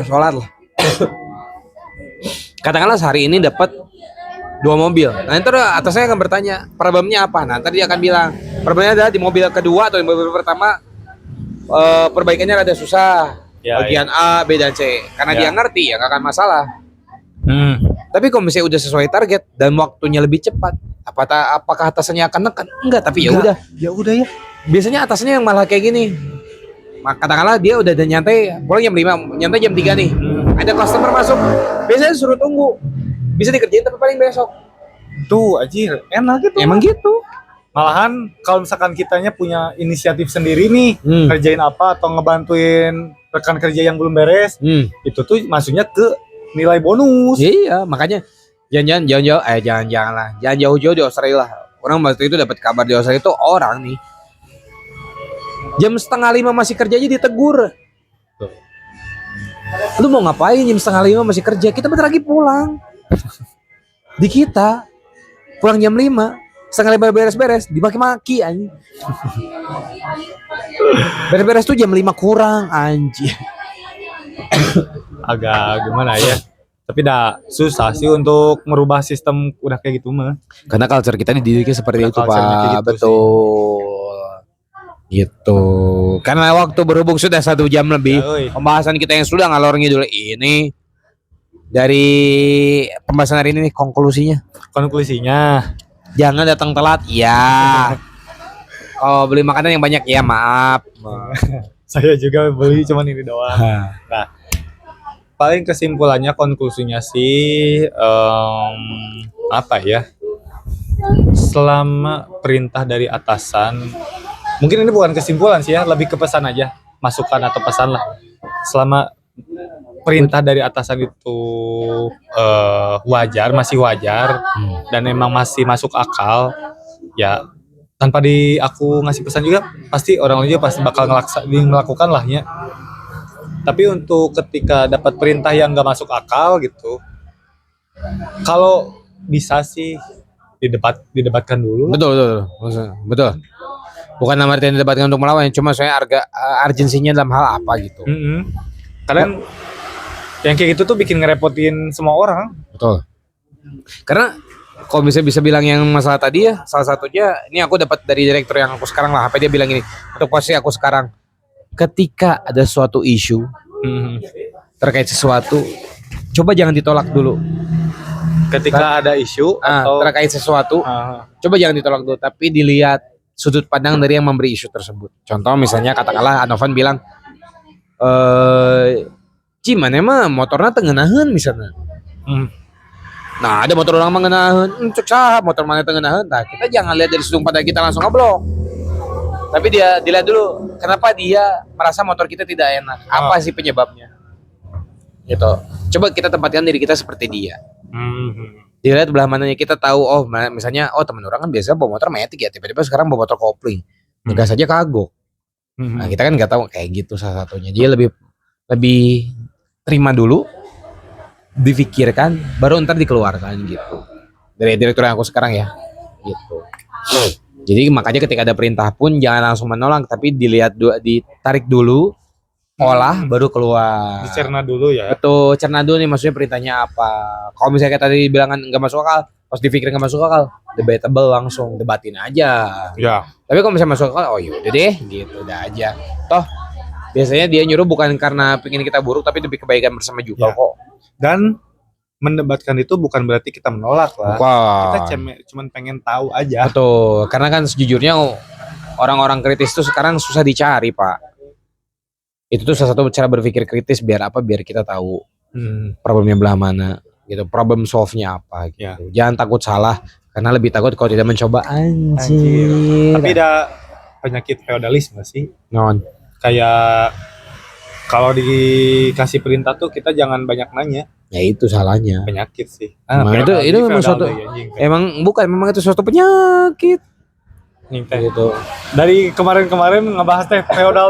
Speaker 2: sholat lah. Katakanlah sehari ini dapat 2 mobil. Nah ntar atasnya akan bertanya problemnya apa. Nah ntar dia akan bilang problemnya adalah di mobil kedua atau di mobil pertama perbaikannya rada susah. Bagian A, B dan C. Karena dia ngerti ya nggak akan masalah. Tapi kalau misalnya udah sesuai target dan waktunya lebih cepat, apakah atasannya akan nekan? Enggak, tapi ya udah.
Speaker 1: Ya udah ya.
Speaker 2: Biasanya atasannya yang malah kayak gini. Katakanlah dia udah nyantai, pulang jam 5, nyantai jam 3 nih. Ada customer masuk, biasanya suruh tunggu. Bisa dikerjain tapi paling besok.
Speaker 1: Tuh anjir, enak gitu.
Speaker 2: Emang gitu.
Speaker 1: Malahan kalau misalkan kitanya punya inisiatif sendiri nih, kerjain apa atau ngebantuin rekan kerja yang belum beres, itu tuh masuknya ke nilai bonus.
Speaker 2: Iya, makanya jangan jauh-jauh di Australia lah. Orang waktu itu dapat kabar di Australia itu orang nih jam 4:30 masih kerja aja ditegur. Lu mau ngapain jam 4:30 masih kerja? Kita bentar lagi pulang. Di kita pulang jam 5, 4:30 beres-beres, dimaki-maki anjing. Beres-beres tuh jam 5 kurang anjing.
Speaker 1: Agak gimana ya? Tapi dah susah sih untuk merubah sistem udah kayak gitu mah.
Speaker 2: Karena culture kita dididiknya seperti itu, Pak.
Speaker 1: Gitu
Speaker 2: betul. Gitu. Karena waktu berhubung sudah 1 jam lebih, pembahasan kita yang sudah ngalor ngidul ini Dari pembahasan hari ini nih, konklusinya.
Speaker 1: Konklusinya,
Speaker 2: Jangan datang telat. Ya. Oh, beli makanan yang banyak ya, maaf.
Speaker 1: saya juga beli cuman ini doang. Nah, paling kesimpulannya konklusinya sih apa ya? Selama perintah dari atasan, mungkin ini bukan kesimpulan sih ya, lebih ke pesan aja, masukan atau pesan lah. Selama perintah dari atasan itu wajar, masih wajar, dan emang masih masuk akal, ya tanpa aku ngasih pesan juga, pasti orang lain juga pasti bakal melakukan lah ya. Tapi untuk ketika dapat perintah yang gak masuk akal gitu, kalau bisa sih didebatkan dulu.
Speaker 2: Betul. Bukan nama artinya didebatkan untuk melawan, cuma saya urgensinya dalam hal apa gitu.
Speaker 1: Kadang yang kayak gitu tuh bikin ngerepotin semua orang.
Speaker 2: Betul. Karena kalau bisa bilang yang masalah tadi ya, salah satunya ini aku dapat dari direktur yang aku sekarang lah. Apa dia bilang ini? Untuk posisi aku sekarang, ketika ada suatu isu terkait sesuatu, coba jangan ditolak dulu.
Speaker 1: Ketika ada isu atau
Speaker 2: terkait sesuatu, coba jangan ditolak dulu, tapi dilihat sudut pandang dari yang memberi isu tersebut. Contoh misalnya katakanlah Anovan bilang, Ciman emang motornya tengenahan misalnya. Nah ada motor orang mengenahan, cek sah motor mana tengenahan. Nah kita jangan lihat dari sudut pandang kita langsung ngeblok. Tapi dia dilihat dulu kenapa dia merasa motor kita tidak enak. Apa sih penyebabnya? Gitu. Coba kita tempatkan diri kita seperti dia. Dilihat belah mananya, kita tahu misalnya teman orang kan biasa bawa motor matic ya, tiba-tiba sekarang bawa motor kopling. Ngegas aja kagok. Nah, kita kan nggak tahu kayak gitu salah satunya. Dia lebih terima dulu, dipikirkan, baru ntar dikeluarkan gitu. Dari direktur yang aku sekarang ya, gitu. Jadi makanya ketika ada perintah pun jangan langsung menolak, tapi ditarik dulu, olah, baru keluar.
Speaker 1: Dicerna dulu ya.
Speaker 2: Betul, cerna dulu nih maksudnya perintahnya apa. Kalau misalnya kayak tadi bilangan nggak masuk akal, pas dipikirin nggak masuk akal, debatable langsung, debatin aja.
Speaker 1: Ya.
Speaker 2: Tapi kalau misalnya masuk akal, yaudah deh, gitu, udah aja. Toh biasanya dia nyuruh bukan karena pengen kita buruk, tapi demi kebaikan bersama juga kok.
Speaker 1: Dan mendebatkan itu bukan berarti kita menolak lah.
Speaker 2: Bukan.
Speaker 1: Kita cuma pengen tahu aja.
Speaker 2: Betul, karena kan sejujurnya orang-orang kritis tuh sekarang susah dicari, Pak. Itu tuh salah satu cara berpikir kritis biar kita tahu problemnya belah mana, gitu. Problem solve-nya apa gitu. Ya. Jangan takut salah, karena lebih takut kalau tidak mencoba. Anjir.
Speaker 1: Tapi ada penyakit feodalisme sih.
Speaker 2: Non.
Speaker 1: Kayak kalau dikasih perintah tuh kita jangan banyak nanya.
Speaker 2: Ya itu salahnya.
Speaker 1: Penyakit sih.
Speaker 2: Itu memang suatu memang itu suatu penyakit. Gitu.
Speaker 1: Dari kemarin ngebahas feodal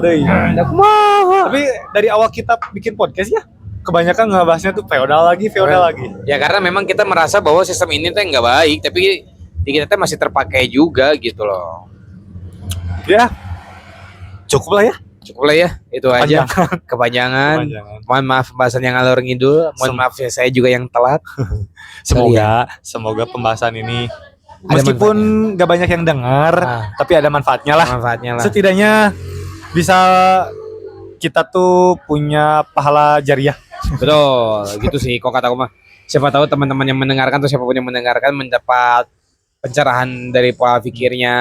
Speaker 1: day. Tapi dari awal kita bikin podcast ya, kebanyakan ngebahasnya tuh feodal lagi.
Speaker 2: Ya karena memang kita merasa bahwa sistem ini tuh nggak baik, tapi di kita tuh masih terpakai juga gitu loh.
Speaker 1: Ya, cukup lah ya. Itu aja. Kepanjangan.
Speaker 2: Mohon maaf pembahasan yang ngalor ngidul. Mohon maaf ya saya juga yang telat.
Speaker 1: Semoga pembahasan ini meskipun gak banyak yang dengar, tapi ada manfaatnya lah. Setidaknya bisa kita tuh punya pahala jariah.
Speaker 2: Betul, gitu sih. Kok kata aku mah, siapa tahu teman-teman yang mendengarkan atau siapapun yang mendengarkan mendapat pencerahan dari pola pikirnya,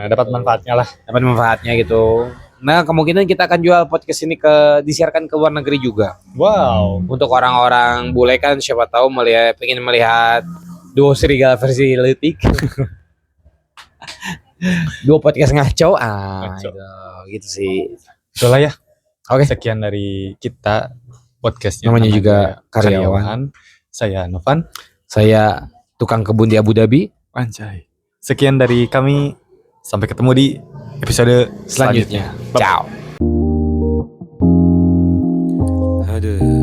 Speaker 1: dapat manfaatnya lah.
Speaker 2: Dapat manfaatnya gitu. Nah, kemungkinan kita akan jual podcast ini disiarkan ke luar negeri juga.
Speaker 1: Wow.
Speaker 2: Untuk orang-orang bule kan siapa tahu pengen melihat duo serigala versi letik. Duo podcast ngaco. Gitu sih.
Speaker 1: Itulah ya.
Speaker 2: Oke.
Speaker 1: Sekian dari kita podcastnya.
Speaker 2: Namanya juga karyawan.
Speaker 1: Saya Novan.
Speaker 2: Saya tukang kebun di Abu Dhabi.
Speaker 1: Anjay. Sekian dari kami. Sampai ketemu di episode selanjutnya.
Speaker 2: Ciao. Aduh.